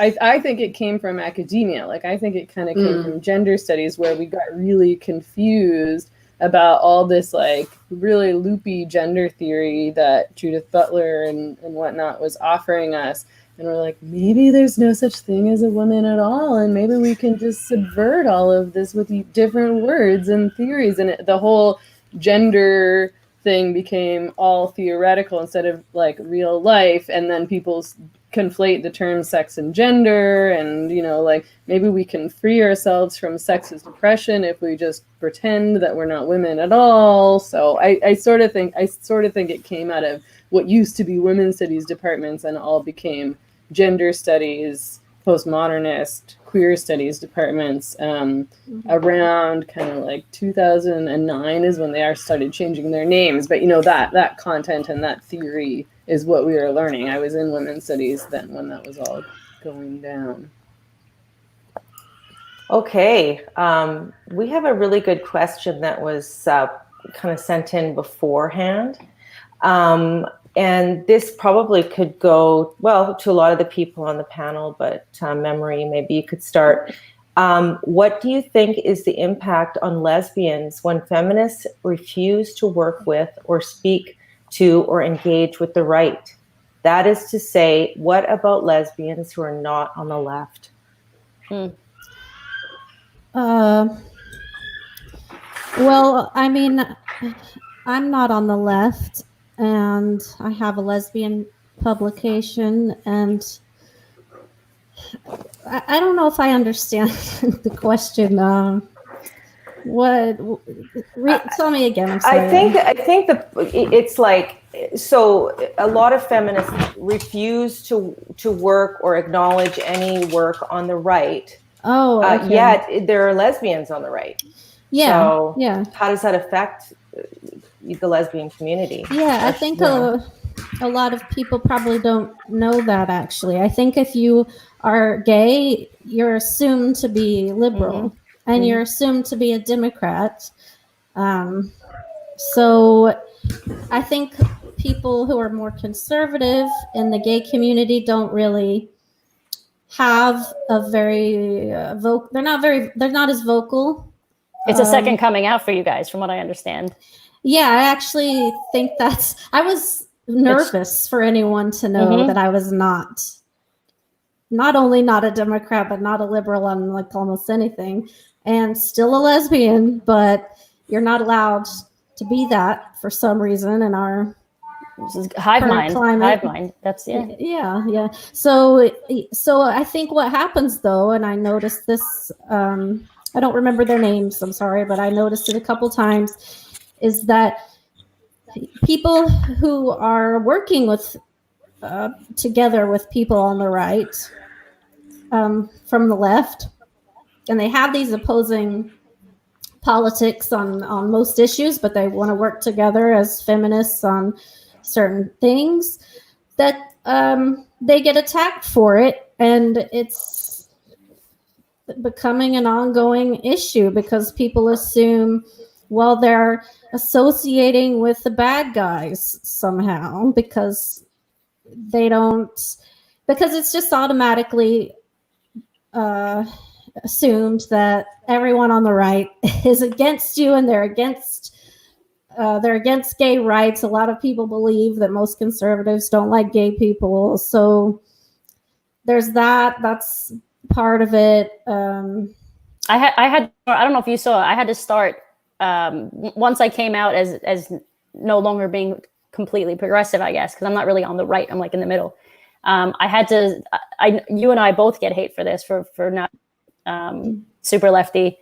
I think it came from academia. Like, I think it kind of came from gender studies, where we got really confused about all this, like, really loopy gender theory that Judith Butler and whatnot was offering us. And we're like, maybe there's no such thing as a woman at all, and maybe we can just subvert all of this with different words and theories. And the whole gender thing became all theoretical instead of like real life. And then people conflate the terms sex and gender, and you know, like maybe we can free ourselves from sexist oppression if we just pretend that we're not women at all. So I sort of think it came out of what used to be women's studies departments and all became gender studies, postmodernist, queer studies departments around kind of like 2009 is when they started changing their names. But that content and that theory is what we were learning. I was in women's studies then when that was all going down. Okay, we have a really good question that was kind of sent in beforehand. And this probably could go, well, to a lot of the people on the panel, but Memoree, maybe you could start. What do you think is the impact on lesbians when feminists refuse to work with or speak to or engage with the right? That is to say, what about lesbians who are not on the left? Well, I mean, I'm not on the left, and I have a lesbian publication, and I don't know if I understand the question. Tell me again. I'm sorry. I think it's like, so a lot of feminists refuse to work or acknowledge any work on the right. Oh, okay. Yet there are lesbians on the right. Yeah. So yeah. How does that affect the lesbian community? Yeah, I think a lot of people probably don't know that, actually. I think if you are gay, you're assumed to be liberal, and you're assumed to be a Democrat. So I think people who are more conservative in the gay community don't really have a very they're not as vocal. It's a second coming out for you guys, from what I understand. Yeah, I actually think I was nervous for anyone to know that I was not only not a Democrat, but not a liberal on like almost anything, and still a lesbian, but you're not allowed to be that for some reason in our hive mind. Climate. Hive mind. That's yeah. So I think what happens though, and I noticed this. I don't remember their names. I'm sorry, but I noticed it a couple times. Is that people who are working with together with people on the right from the left, and they have these opposing politics on most issues, but they want to work together as feminists on certain things, that they get attacked for it, and it's becoming an ongoing issue because people assume, well, they're associating with the bad guys somehow because it's just automatically assumed that everyone on the right is against you, and they're against gay rights. A lot of people believe that most conservatives don't like gay people, so there's that's part of it. I don't know if you saw, I had to start once I came out as no longer being completely progressive, I guess, because I'm not really on the right. I'm like in the middle. You and I both get hate for this, for not super lefty.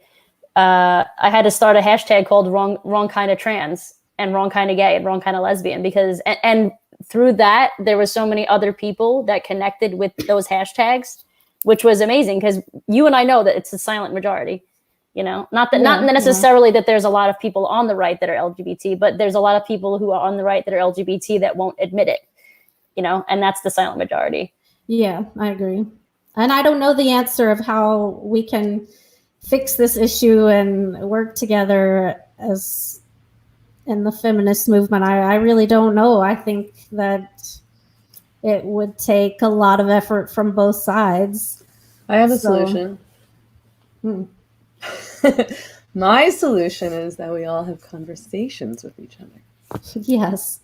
I had to start a hashtag called wrong kind of trans and wrong kind of gay and wrong kind of lesbian, because and through that there was so many other people that connected with those hashtags, which was amazing, because you and I know that it's a silent majority. Not necessarily that there's a lot of people on the right that are LGBT, but there's a lot of people who are on the right that are LGBT that won't admit it, and that's the silent majority. Yeah, I agree. And I don't know the answer of how we can fix this issue and work together as in the feminist movement. I really don't know. I think that it would take a lot of effort from both sides. I have a solution. My solution is that we all have conversations with each other. Yes.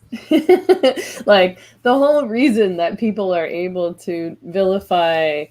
Like, the whole reason that people are able to vilify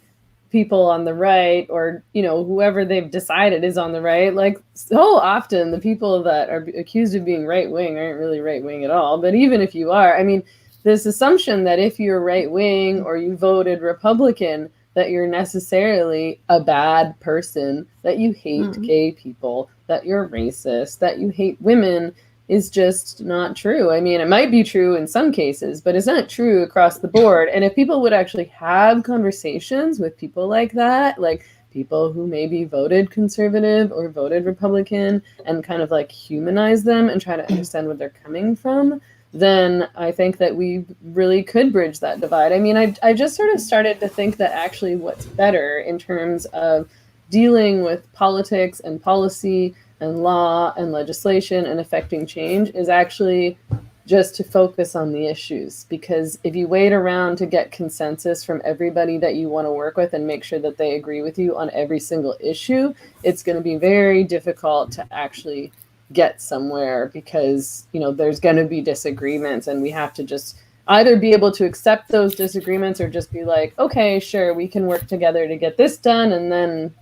people on the right, or whoever they've decided is on the right, like, so often the people that are accused of being right-wing aren't really right-wing at all. But even if you are, I mean, this assumption that if you're right-wing or you voted Republican, that you're necessarily a bad person, that you hate gay people, that you're racist, that you hate women, is just not true. I mean, it might be true in some cases, but it's not true across the board. And if people would actually have conversations with people like that, like people who maybe voted conservative or voted Republican, and kind of like humanize them and try to understand where they're coming from, then I think that we really could bridge that divide. I mean, I just sort of started to think that actually what's better in terms of dealing with politics and policy and law and legislation and affecting change is actually just to focus on the issues. Because if you wait around to get consensus from everybody that you want to work with and make sure that they agree with you on every single issue, it's going to be very difficult to actually get somewhere, because, you know, there's going to be disagreements, and we have to just either be able to accept those disagreements or just be like, okay, sure, we can work together to get this done, and then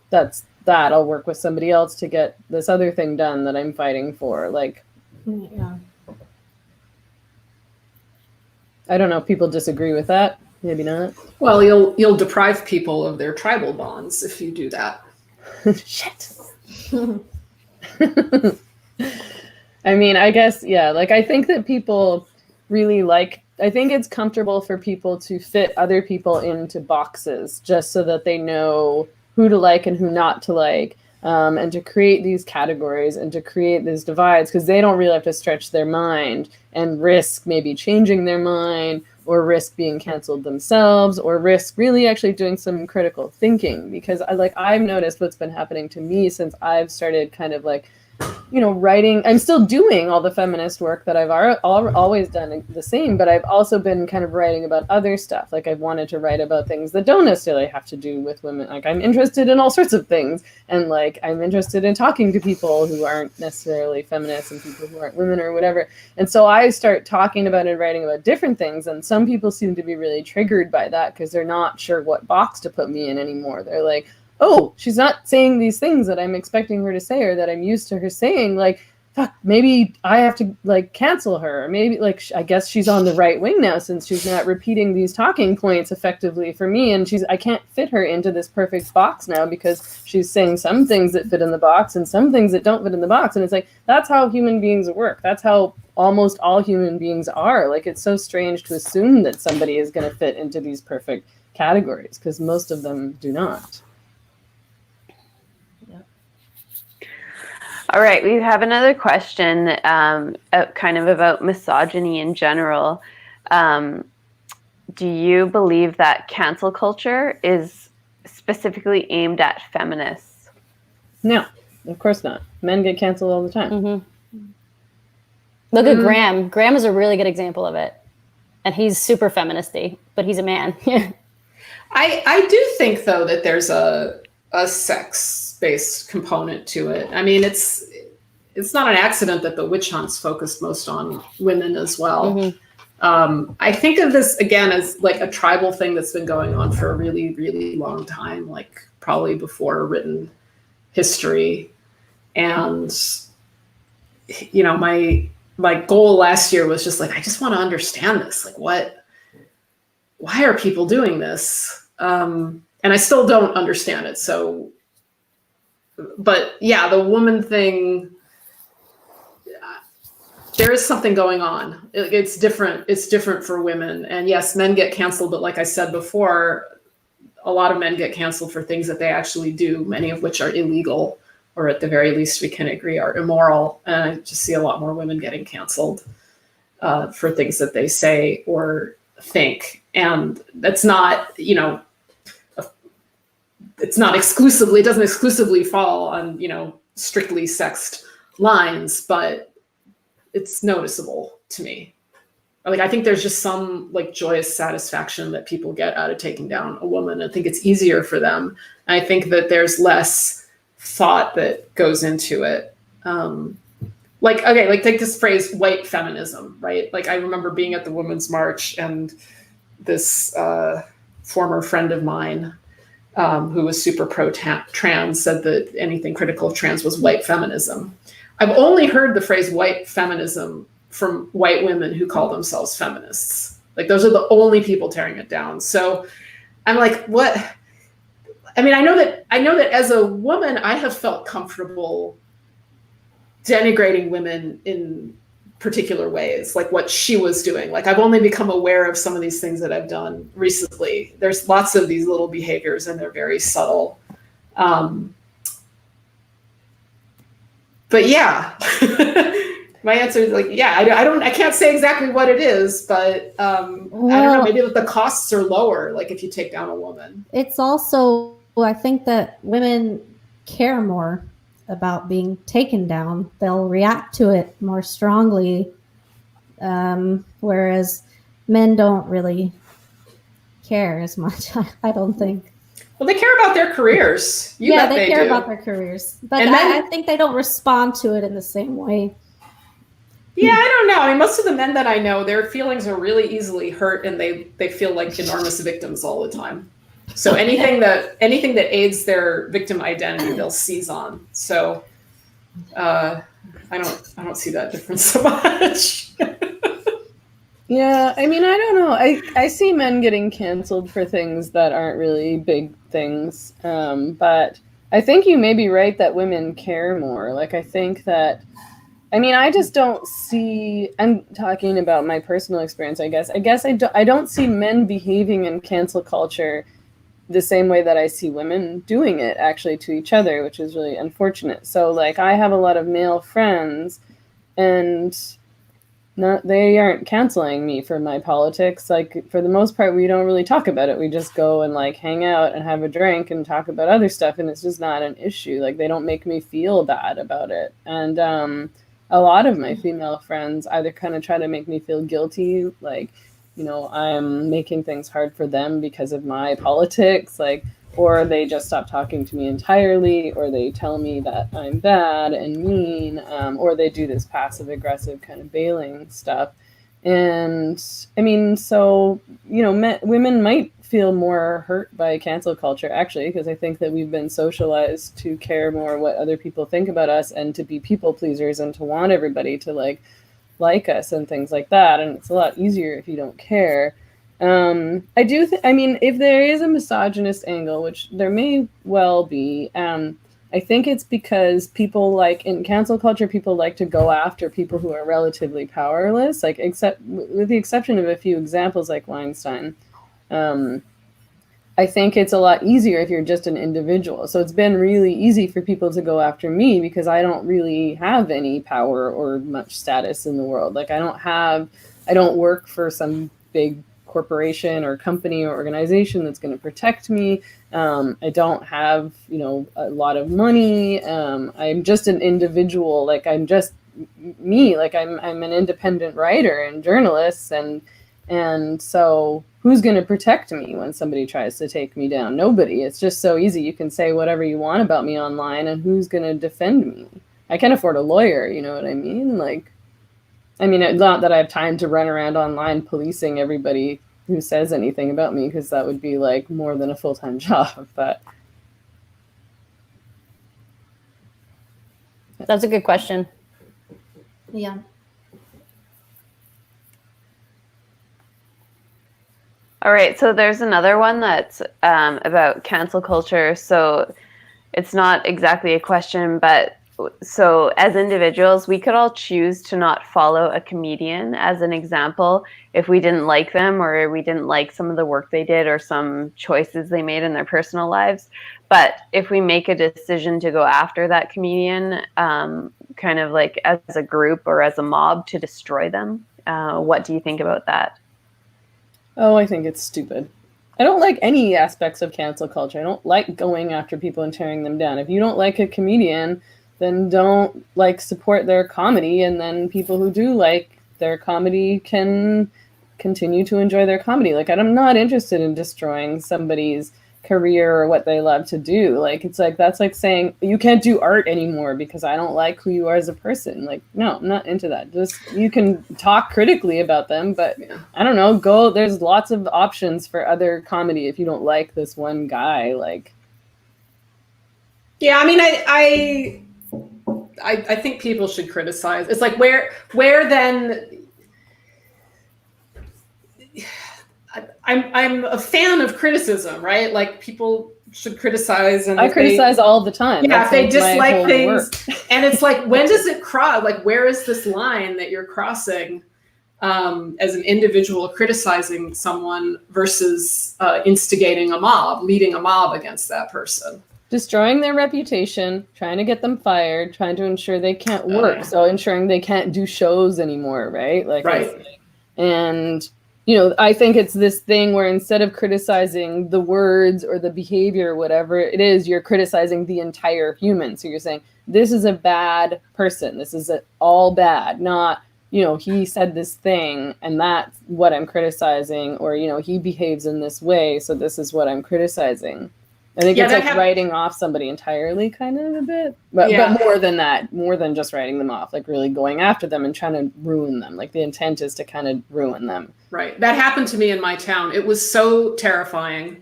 that's that. I'll work with somebody else to get this other thing done that I'm fighting for. Like, Yeah. I don't know if people disagree with that. Maybe not. Well, you'll deprive people of their tribal bonds if you do that. Shit. I mean, I guess, yeah, like I think that people really I think it's comfortable for people to fit other people into boxes just so that they know who to like and who not to like, and to create these categories and to create these divides, because they don't really have to stretch their mind and risk maybe changing their mind, or risk being canceled themselves, or risk really actually doing some critical thinking. Because I've noticed what's been happening to me since I've started kind of like, you know, writing. I'm still doing all the feminist work that I've always done the same, but I've also been kind of writing about other stuff. Like I've wanted to write about things that don't necessarily have to do with women. Like I'm interested in all sorts of things, and like I'm interested in talking to people who aren't necessarily feminists and people who aren't women or whatever. And so I start talking about and writing about different things, and some people seem to be really triggered by that because they're not sure what box to put me in anymore. They're like, oh, she's not saying these things that I'm expecting her to say or that I'm used to her saying. Like, fuck, maybe I have to like cancel her. Or maybe like, I guess she's on the right wing now since she's not repeating these talking points effectively for me. And I can't fit her into this perfect box now because she's saying some things that fit in the box and some things that don't fit in the box. And it's like, that's how human beings work. That's how almost all human beings are. Like, it's so strange to assume that somebody is going to fit into these perfect categories because most of them do not. All right, we have another question kind of about misogyny in general. Do you believe that cancel culture is specifically aimed at feminists? No, of course not. Men get canceled all the time. Mm-hmm. Look at Graham. Graham is a really good example of it. And he's super feministy, but he's a man. I do think, though, that there's a sex-based component to it. I mean, it's not an accident that the witch hunts focused most on women as well. Mm-hmm. I think of this, again, as like a tribal thing that's been going on for a really, really long time, like probably before written history. And, you know, my goal last year was just like, I just want to understand this. Like, why are people doing this? And I still don't understand it. So, but yeah, the woman thing, there is something going on. It's different. It's different for women. And yes, men get canceled. But like I said before, a lot of men get canceled for things that they actually do, many of which are illegal, or at the very least we can agree are immoral. And I just see a lot more women getting canceled for things that they say or think. And that's not, you know, it's not exclusively, it doesn't exclusively fall on, you know, strictly sexed lines, but it's noticeable to me. Like, I think there's just some like joyous satisfaction that people get out of taking down a woman. I think it's easier for them. And I think that there's less thought that goes into it. Like, okay, like take this phrase, white feminism, right? Like I remember being at the Women's March and this former friend of mine who was super pro-trans said that anything critical of trans was white feminism. I've only heard the phrase white feminism from white women who call themselves feminists. Like those are the only people tearing it down. So I'm like, what? I mean, I know that as a woman, I have felt comfortable denigrating women in particular ways, like what she was doing. Like I've only become aware of some of these things that I've done recently. There's lots of these little behaviors and they're very subtle. But yeah, my answer is like, yeah, I can't say exactly what it is, but I don't know, maybe the costs are lower, like if you take down a woman. It's also, I think that women care more about being taken down. They'll react to it more strongly, whereas men don't really care as much, I don't think. Well, they care about their careers. They care do. about their careers. But I think they don't respond to it in the same way. Yeah, I don't know. I mean, most of the men that I know, their feelings are really easily hurt and they feel like enormous victims all the time. So anything that aids their victim identity, they'll seize on. So I don't see that difference so much. Yeah, I mean, I don't know. I see men getting canceled for things that aren't really big things. But I think you may be right that women care more. Like, I think that, I mean, I just don't see, I'm talking about my personal experience, I guess. I don't see men behaving in cancel culture the same way that I see women doing it actually to each other, which is really unfortunate. So, like, I have a lot of male friends and they aren't canceling me for my politics. Like, for the most part, we don't really talk about it. We just go and like hang out and have a drink and talk about other stuff, and it's just not an issue. Like, they don't make me feel bad about it. And a lot of my female friends either kind of try to make me feel guilty, like, you know, I'm making things hard for them because of my politics, like, or they just stop talking to me entirely, or they tell me that I'm bad and mean, or they do this passive aggressive kind of bailing stuff. And I mean, so, you know, women might feel more hurt by cancel culture, actually, because I think that we've been socialized to care more what other people think about us and to be people pleasers and to want everybody to like us and things like that. And it's a lot easier if you don't care. I mean, if there is a misogynist angle, which there may well be, I think it's because people like in cancel culture, people like to go after people who are relatively powerless, like except with the exception of a few examples like Weinstein. I think it's a lot easier if you're just an individual. So it's been really easy for people to go after me because I don't really have any power or much status in the world. Like, I don't work for some big corporation or company or organization that's going to protect me. I don't have, you know, a lot of money. I'm just an individual. Like, I'm just me. Like, I'm an independent writer and journalist, and so who's going to protect me when somebody tries to take me down? Nobody. It's just so easy. You can say whatever you want about me online, and who's going to defend me? I can't afford a lawyer. You know what I mean? Like, I mean, not that I have time to run around online policing everybody who says anything about me, because that would be like more than a full-time job. But that's a good question. Yeah. All right, so there's another one that's about cancel culture. So it's not exactly a question, but so as individuals, we could all choose to not follow a comedian as an example if we didn't like them or we didn't like some of the work they did or some choices they made in their personal lives. But if we make a decision to go after that comedian, kind of like as a group or as a mob to destroy them, what do you think about that? Oh, I think it's stupid. I don't like any aspects of cancel culture. I don't like going after people and tearing them down. If you don't like a comedian, then don't like support their comedy, and then people who do like their comedy can continue to enjoy their comedy. Like, I'm not interested in destroying somebody's career or what they love to do. Like, it's like, that's like saying you can't do art anymore because I don't like who you are as a person. Like, no, I'm not into that. Just, you can talk critically about them, but I don't know, there's lots of options for other comedy if you don't like this one guy. Like, yeah, I mean, I think people should criticize. It's like, where then I'm a fan of criticism, right? Like, people should criticize. And I criticize all the time. Yeah, That's if they like my dislike whole things. work. And it's like, when does it cross? Like, where is this line that you're crossing as an individual criticizing someone versus instigating a mob, leading a mob against that person? Destroying their reputation, trying to get them fired, trying to ensure they can't work, so ensuring they can't do shows anymore, right? Like, right. And I think it's this thing where instead of criticizing the words or the behavior, whatever it is, you're criticizing the entire human. So you're saying, this is a bad person. This is all bad, not, he said this thing and that's what I'm criticizing, or, he behaves in this way, so this is what I'm criticizing. I think it's like writing off somebody entirely, kind of a bit, but more than that, more than just writing them off, like really going after them and trying to ruin them. Like the intent is to kind of ruin them. Right. That happened to me in my town. It was so terrifying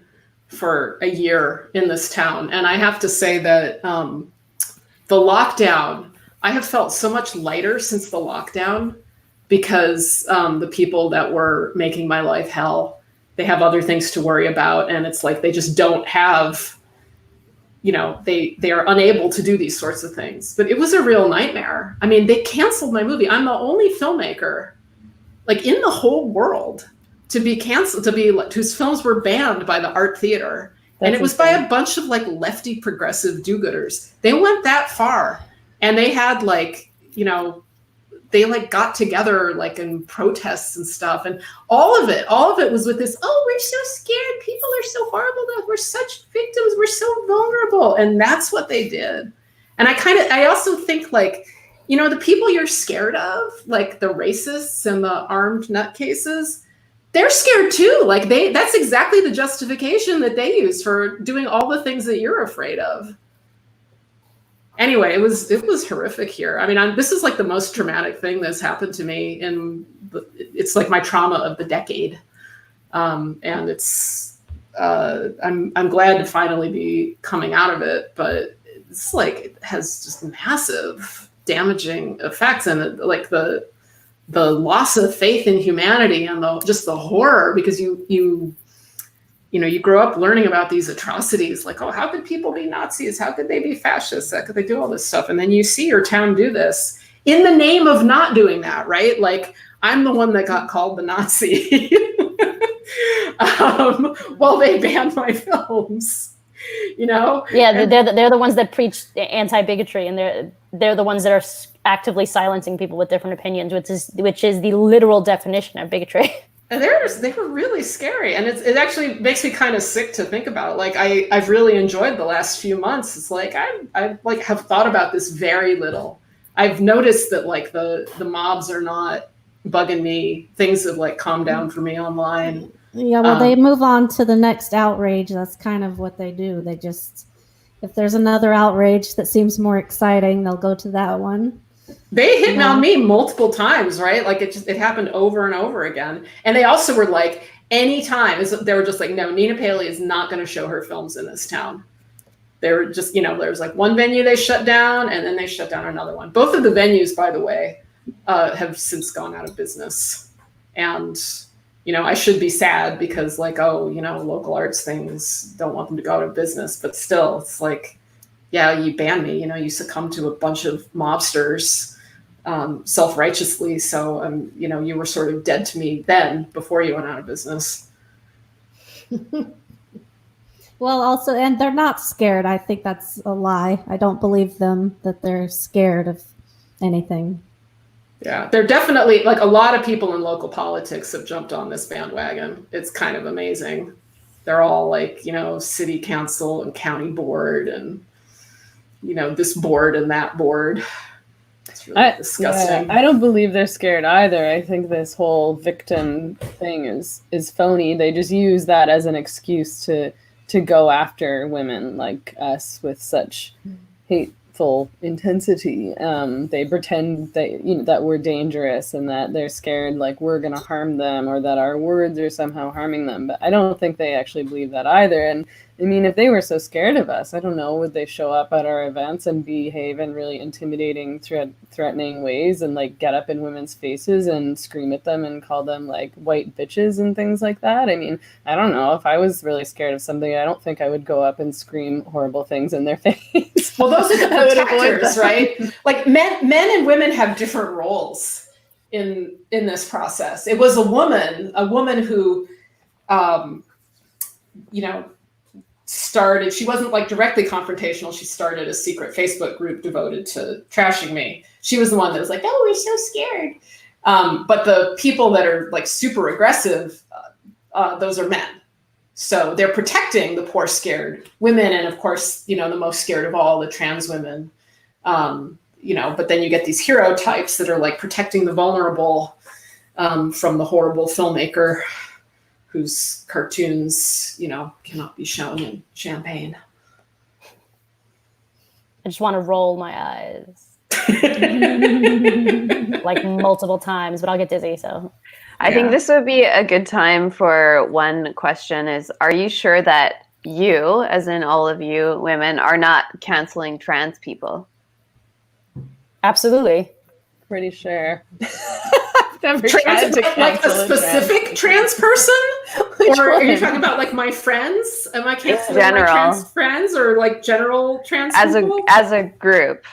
for a year in this town. And I have to say that the lockdown, I have felt so much lighter since the lockdown, because the people that were making my life hell, they have other things to worry about. And it's like, they just don't have, they are unable to do these sorts of things. But it was a real nightmare. I mean, they canceled my movie. I'm the only filmmaker, like, in the whole world to be canceled, whose films were banned by the art theater. And it was insane. By a bunch of like lefty progressive do-gooders. They went that far, and they had like, they like got together like in protests and stuff, and all of it was with this, oh, we're so scared, people are so horrible, we're such victims, we're so vulnerable. And that's what they did. And I also think, like, the people you're scared of, like the racists and the armed nutcases, they're scared too. Like that's exactly the justification that they use for doing all the things that you're afraid of. Anyway, it was horrific here. I mean, this is like the most traumatic thing that's happened to me, it's like my trauma of the decade. And it's, I'm glad to finally be coming out of it, but it's like, it has just massive damaging effects, and like the loss of faith in humanity, and just the horror, because you grow up learning about these atrocities, like, oh, how could people be Nazis? How could they be fascists? How could they do all this stuff? And then you see your town do this in the name of not doing that, right? Like, I'm the one that got called the Nazi while they banned my films, Yeah, they're the ones that preach anti-bigotry, and they're the ones that are actively silencing people with different opinions, which is the literal definition of bigotry. And they were really scary, and it actually makes me kind of sick to think about. Like, I've really enjoyed the last few months. It's like I like have thought about this very little. I've noticed that like the mobs are not bugging me. Things have like calmed down for me online. Yeah, well, they move on to the next outrage. That's kind of what they do. They just, if there's another outrage that seems more exciting, they'll go to that one. They hit on me multiple times, right? Like it happened over and over again. And they also were like, anytime, they were just like, no, Nina Paley is not going to show her films in this town. They were just, there was like one venue they shut down, and then they shut down another one. Both of the venues, by the way, have since gone out of business. And, I should be sad because like, oh, local arts things don't want them to go out of business. But still, it's like, yeah, you banned me, you succumbed to a bunch of mobsters self-righteously. So, you were sort of dead to me then before you went out of business. Well, also, and they're not scared. I think that's a lie. I don't believe them that they're scared of anything. Yeah, they're definitely, like, a lot of people in local politics have jumped on this bandwagon. It's kind of amazing. They're all like, city council and county board and, this board and that board. It's really disgusting. Yeah, I don't believe they're scared either. I think this whole victim thing is phony. They just use that as an excuse to go after women like us with such hateful intensity. They pretend that that we're dangerous and that they're scared, like we're going to harm them or that our words are somehow harming them. But I don't think they actually believe that either. And I mean, if they were so scared of us, I don't know, would they show up at our events and behave in really intimidating, threatening ways and like get up in women's faces and scream at them and call them like white bitches and things like that? I mean, I don't know. If I was really scared of something, I don't think I would go up and scream horrible things in their face. Well, those are the protectors, right? Like men and women have different roles in this process. It was a woman who, started, she wasn't like directly confrontational. She started a secret Facebook group devoted to trashing me. She was the one that was like, oh, we're so scared. But the people that are like super aggressive, those are men. So they're protecting the poor, scared women. And of course, the most scared of all, the trans women, but then you get these hero types that are like protecting the vulnerable from the horrible filmmaker whose cartoons, cannot be shown in Champagne. I just want to roll my eyes like multiple times, but I'll get dizzy. So I think this would be a good time for one question is, are you sure that you, as in all of you women, are not canceling trans people? Absolutely. Pretty sure. Never trans, like a specific trans person? Or are you talking about like my friends? Am I canceling my trans friends or like general trans people? As a group.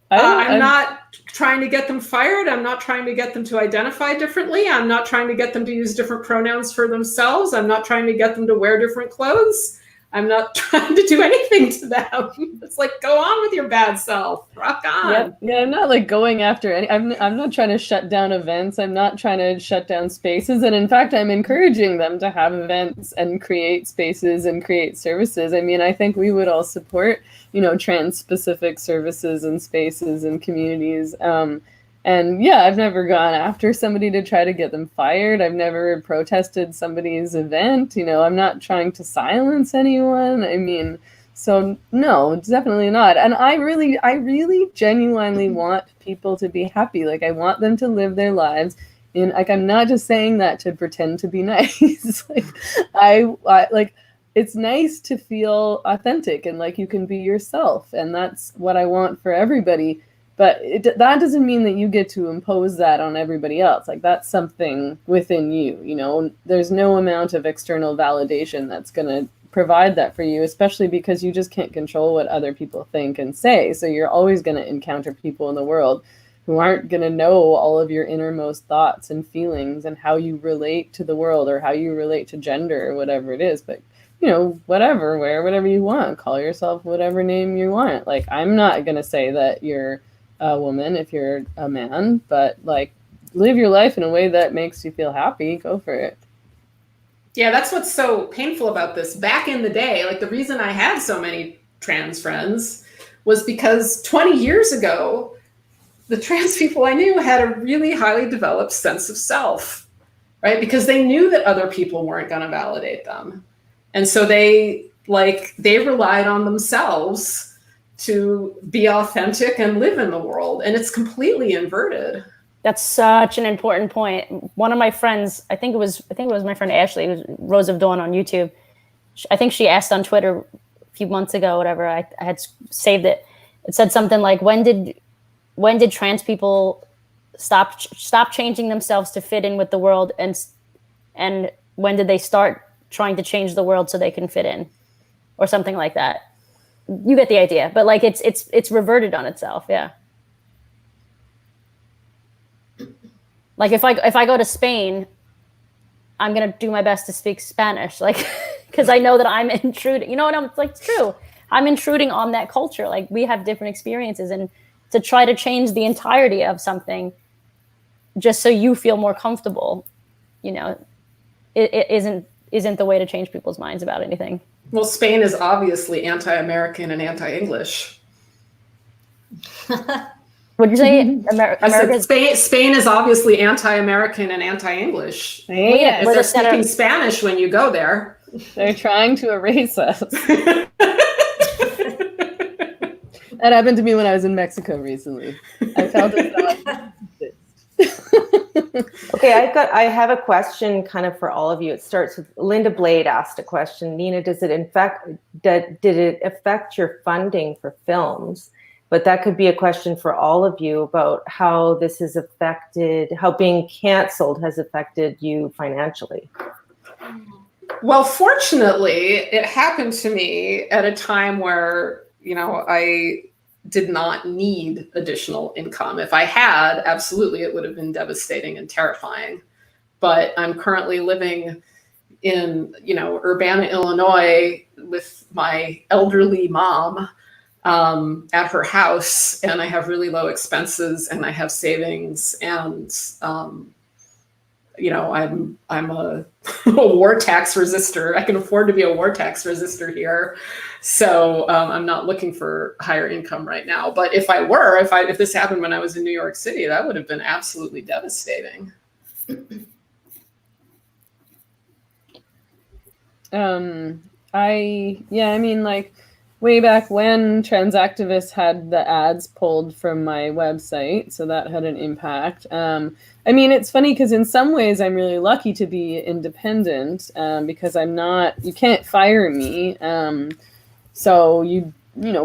I'm not trying to get them fired. I'm not trying to get them to identify differently. I'm not trying to get them to use different pronouns for themselves. I'm not trying to get them to wear different clothes. I'm not trying to do anything to them. It's like, go on with your bad self. Rock on. Yep. Yeah, I'm not like going after any. I'm not trying to shut down events. I'm not trying to shut down spaces. And in fact, I'm encouraging them to have events and create spaces and create services. I mean, I think we would all support, trans-specific services and spaces and communities. And yeah, I've never gone after somebody to try to get them fired. I've never protested somebody's event. I'm not trying to silence anyone. I mean, so no, definitely not. And I really genuinely want people to be happy. Like I want them to live their lives in, like, I'm not just saying that to pretend to be nice. Like I like, it's nice to feel authentic and like you can be yourself. And that's what I want for everybody. But that doesn't mean that you get to impose that on everybody else. Like that's something within you, There's no amount of external validation that's going to provide that for you, especially because you just can't control what other people think and say. So you're always going to encounter people in the world who aren't going to know all of your innermost thoughts and feelings and how you relate to the world or how you relate to gender or whatever it is. But whatever, wear whatever you want, call yourself whatever name you want. Like I'm not going to say that you're a woman if you're a man, but like live your life in a way that makes you feel happy. Go for it. Yeah, that's what's so painful about this. Back in the day, like the reason I had so many trans friends was because 20 years ago, the trans people I knew had a really highly developed sense of self, right? Because they knew that other people weren't going to validate them. And so they relied on themselves to be authentic and live in the world. And it's completely inverted. That's such an important point. One of my friends, I think it was my friend Ashley, it was Rose of Dawn on YouTube. I think she asked on Twitter a few months ago, whatever, I had saved it. It said something like, when did trans people stop changing themselves to fit in with the world? And when did they start trying to change the world so they can fit in? Or something like that. You get the idea, but like it's reverted on itself. Yeah. Like if I go to Spain, I'm going to do my best to speak Spanish, like, cause I know that I'm intruding, it's like, it's true. I'm intruding on that culture. Like we have different experiences, and to try to change the entirety of something just so you feel more comfortable, it isn't the way to change people's minds about anything. Well, Spain is obviously anti-American and anti-English. Would you say I said Spain is obviously anti-American and anti-English. Yeah, they're speaking Spanish when you go there. They're trying to erase us. That happened to me when I was in Mexico recently. I felt it. Okay, I have a question kind of for all of you. It starts with Linda Blade asked a question. Nina, did it affect your funding for films? But that could be a question for all of you about how this has affected, how being canceled has affected you financially. Well, fortunately, it happened to me at a time where, I did not need additional income. If I had, absolutely, it would have been devastating and terrifying. But I'm currently living in, Urbana, Illinois with my elderly mom at her house, and I have really low expenses and I have savings, and I'm a, a war tax resistor. I can afford to be a war tax resistor here. So I'm not looking for higher income right now. But if this happened when I was in New York City, that would have been absolutely devastating. Way back when, Transactivists had the ads pulled from my website, so that had an impact. It's funny because in some ways I'm really lucky to be independent because you can't fire me. So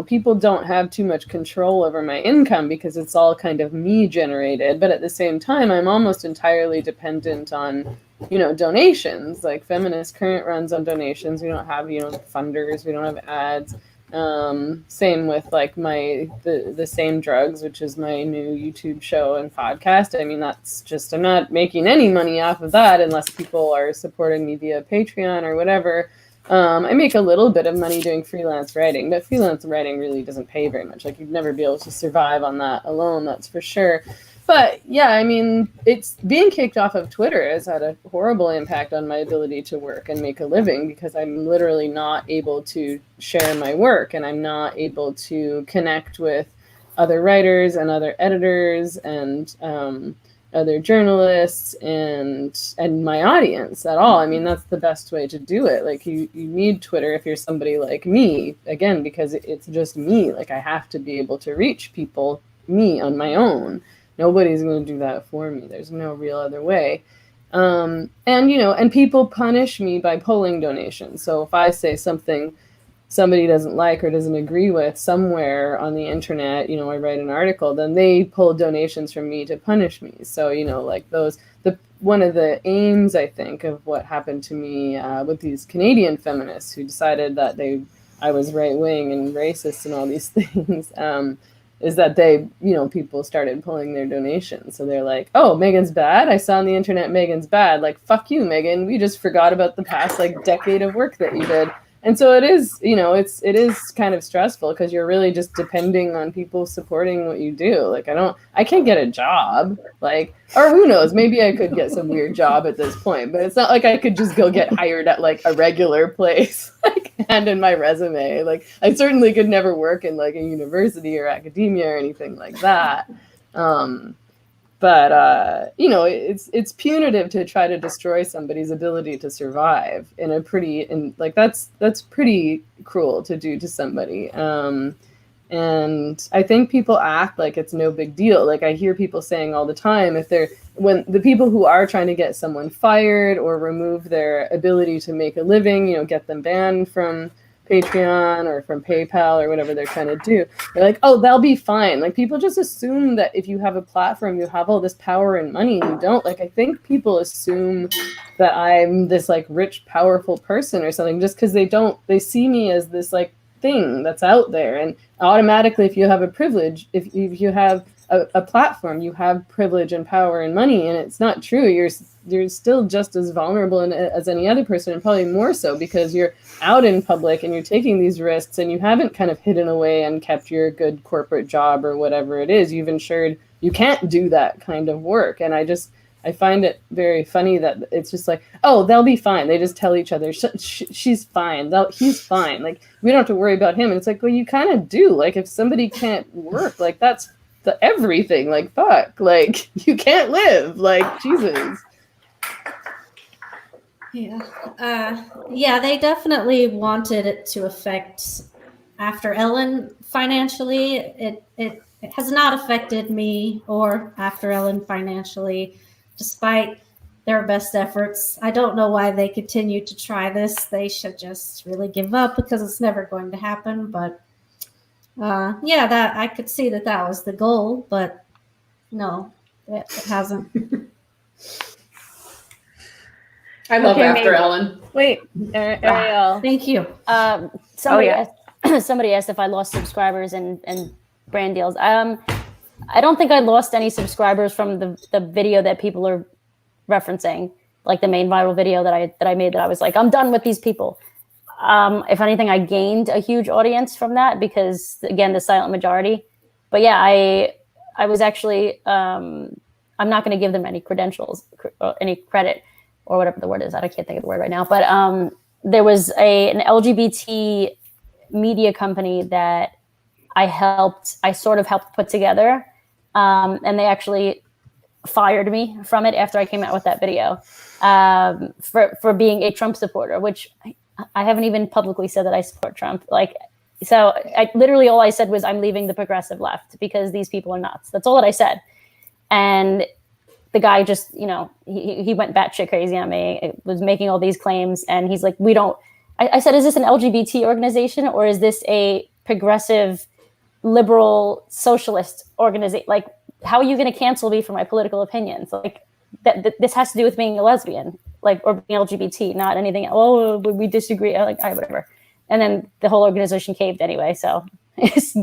people don't have too much control over my income because it's all kind of me generated. But at the same time, I'm almost entirely dependent on donations. Like Feminist Current runs on donations. We don't have funders. We don't have ads. Same with like the Same Drugs, which is my new YouTube show and podcast. That's just, I'm not making any money off of that unless people are supporting me via Patreon or whatever. I make a little bit of money doing freelance writing, but freelance writing really doesn't pay very much. Like, you'd never be able to survive on that alone, that's for sure. But yeah, it's being kicked off of Twitter has had a horrible impact on my ability to work and make a living because I'm literally not able to share my work, and I'm not able to connect with other writers and other editors and other journalists and my audience at all. That's the best way to do it. Like, you need Twitter if you're somebody like me, again, because it's just me. Like, I have to be able to reach people, me, on my own. Nobody's going to do that for me. There's no real other way. And people punish me by pulling donations. So if I say something somebody doesn't like or doesn't agree with somewhere on the internet, I write an article, then they pull donations from me to punish me. So, one of the aims, I think, of what happened to me with these Canadian feminists who decided that I was right-wing and racist and all these things, is that people started pulling their donations. So they're like, oh, Meghan's bad? I saw on the internet Meghan's bad. Like, fuck you, Meghan. We just forgot about the past, decade of work that you did. And so it is, it is kind of stressful because you're really just depending on people supporting what you do. Like, I can't get a job, or who knows, maybe I could get some weird job at this point, but it's not like I could just go get hired at a regular place, hand in my resume. Like, I certainly could never work in a university or academia or anything like that. But it's punitive to try to destroy somebody's ability to survive that's pretty cruel to do to somebody. And I think people act like it's no big deal. Like, I hear people saying all the time, when the people who are trying to get someone fired or remove their ability to make a living, get them banned from Patreon or from PayPal or whatever they're trying to do, they're like, oh, they'll be fine. Like, people just assume that if you have a platform, you have all this power and money, and you don't. Like, I think people assume that I'm this rich, powerful person or something just because they see me as this thing that's out there. And automatically, if you have a privilege, if you have a platform, you have privilege and power and money, and it's not true. You're still just as vulnerable as any other person, and probably more so because you're out in public and you're taking these risks, and you haven't kind of hidden away and kept your good corporate job or whatever it is. You've ensured you can't do that kind of work. And I find it very funny that it's just like, oh, they'll be fine. They just tell each other, she's fine. He's fine. Like, we don't have to worry about him. And it's like, well, you kind of do. Like, if somebody can't work, that's everything. Like, fuck. Like, you can't live. Like, Jesus. Yeah, they definitely wanted it to affect After Ellen financially. It has not affected me or After Ellen financially, despite their best efforts. I don't know why they continue to try this. They should just really give up because it's never going to happen. But yeah, that I could see that was the goal, but no, it hasn't. I love Okay, After maybe- Ellen. Wait, Arielle. Thank you. Somebody asked if I lost subscribers and brand deals. I don't think I lost any subscribers from the video that people are referencing, like the main viral video that I made that I was like, I'm done with these people. If anything, I gained a huge audience from that because, again, the silent majority. But yeah, I was actually, I'm not going to give them any credentials, any credit, or whatever the word is. I can't think of the word right now. But there was an LGBT media company that I sort of helped put together. And they actually fired me from it after I came out with that video for being a Trump supporter, which I haven't even publicly said that I support Trump. So literally all I said was I'm leaving the progressive left because these people are nuts. That's all that I said. And the guy just, he went batshit crazy on me. It was making all these claims. And he's like, I said, is this an LGBT organization or is this a progressive liberal socialist organization? Like, how are you going to cancel me for my political opinions? Like, this has to do with being a lesbian, or being LGBT, not anything. Oh, we disagree. I'm like, all right, whatever. And then the whole organization caved anyway. So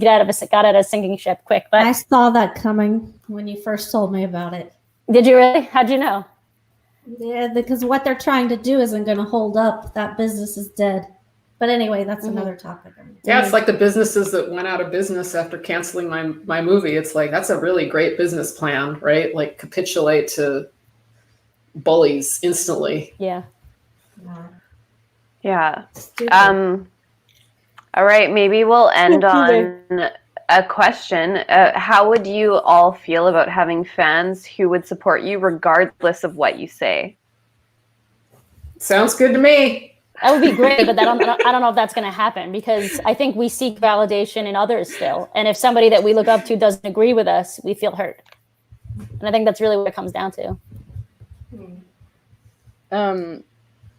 got out of a sinking ship quick. But I saw that coming when you first told me about it. Did you really? How'd you know? Yeah, because what they're trying to do isn't going to hold up. That business is dead. But anyway, that's another topic. Yeah, it's like the businesses that went out of business after canceling my movie. It's like, that's a really great business plan, right? Like, capitulate to bullies instantly. Yeah. Yeah. All right, maybe we'll end on a question. How would you all feel about having fans who would support you regardless of what you say? Sounds good to me. That would be great, but I don't know if that's going to happen because I think we seek validation in others still. And if somebody that we look up to doesn't agree with us, we feel hurt. And I think that's really what it comes down to.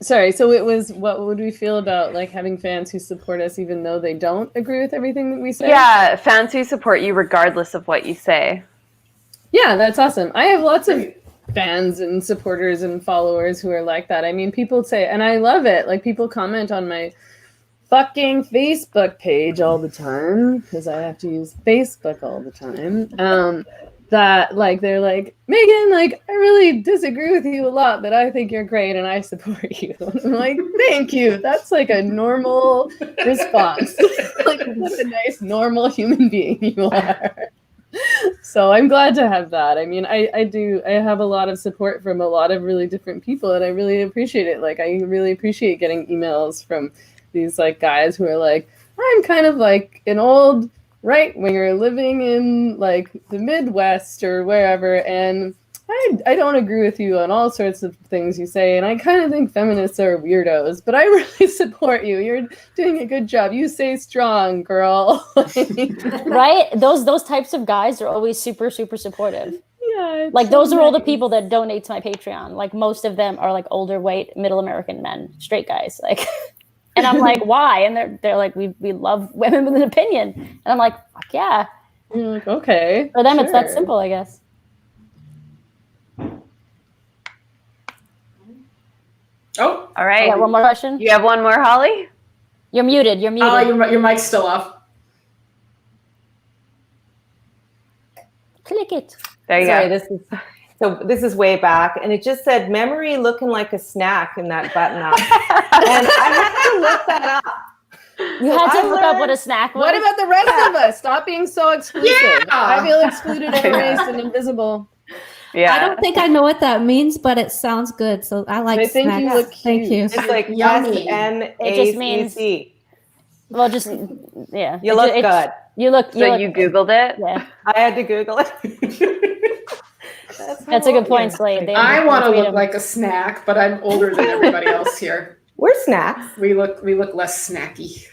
Sorry, so it was, what would we feel about having fans who support us even though they don't agree with everything that we say? Yeah, fans who support you regardless of what you say. Yeah, that's awesome. I have lots of fans and supporters and followers who are like that. I mean, people say, and I love it, people comment on my fucking Facebook page all the time because I have to use Facebook all the time. That they're like, Meghan, I really disagree with you a lot, but I think you're great and I support you. And I'm like, thank you. That's a normal response. What a nice, normal human being you are. So I'm glad to have that. I mean, I have a lot of support from a lot of really different people and I really appreciate it. I really appreciate getting emails from these guys who are like, I'm kind of an old right-winger living in the Midwest or wherever, and I don't agree with you on all sorts of things you say, and I kind of think feminists are weirdos, but I really support you. You're doing a good job. You stay strong, girl. Right? Those types of guys are always super, super supportive. Yeah. Those are all the people that donate to my Patreon. Most of them are older, white, middle American men, straight guys. And I'm like, why? And they're like, we love women with an opinion. And I'm like, fuck yeah. You're like, okay. For them, sure. It's that simple, I guess. Oh, all right. Yeah, one more question. You have one more, Holly? You're muted. You're muted. Oh, your mic's still off. Click it. There you go. This is way back, and it just said Memoree looking like a snack in that button up, and I had to look that up. You had to look up what a snack was. What about the rest of us? Stop being so exclusive. Yeah. I feel excluded, erased, and invisible. Yeah. I don't think I know what that means, but it sounds good. So I like I think snacks. you look cute. Thank you. It's like Yummy. It just means- SNACC. Well, just yeah. You look good. You look. So you Googled it? Yeah. I had to Google it. That's a good point, Slade. They I have want to look freedom. like a snack, but I'm older than everybody else here. We're snacks. We look less snacky.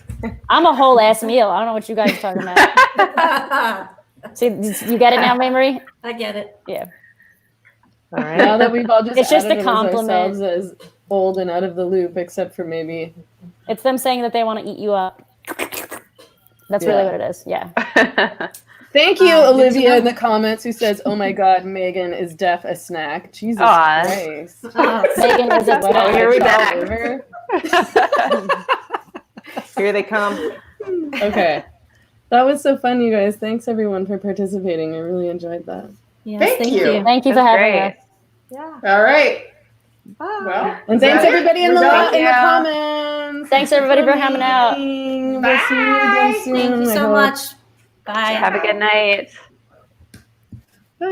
I'm a whole ass meal. I don't know what you guys are talking about. See, you get it now, Memoree? I get it. Yeah. All right. Now that we've all just It's just a outed compliment. ourselves as old and out of the loop, except for maybe. It's them saying that they want to eat you up. That's really what it is. Yeah. Thank you, Good to Olivia, know. in the comments, who says, "Oh my God, Megan is deaf a snack." Jesus Aw. Christ! Megan is a Wow, here we I go. can't believe her. Here they come. Okay, that was so fun, you guys. Thanks everyone for participating. I really enjoyed that. Yes, Thank you. Thank you for That's having great. us. Yeah. All right. Bye. Well, And is thanks that it? everybody in We're the done? in the Yeah. comments. Thanks, everybody, for coming out. We'll see you again soon. Thank you I so hope. much. Bye. Have a good night. Bye.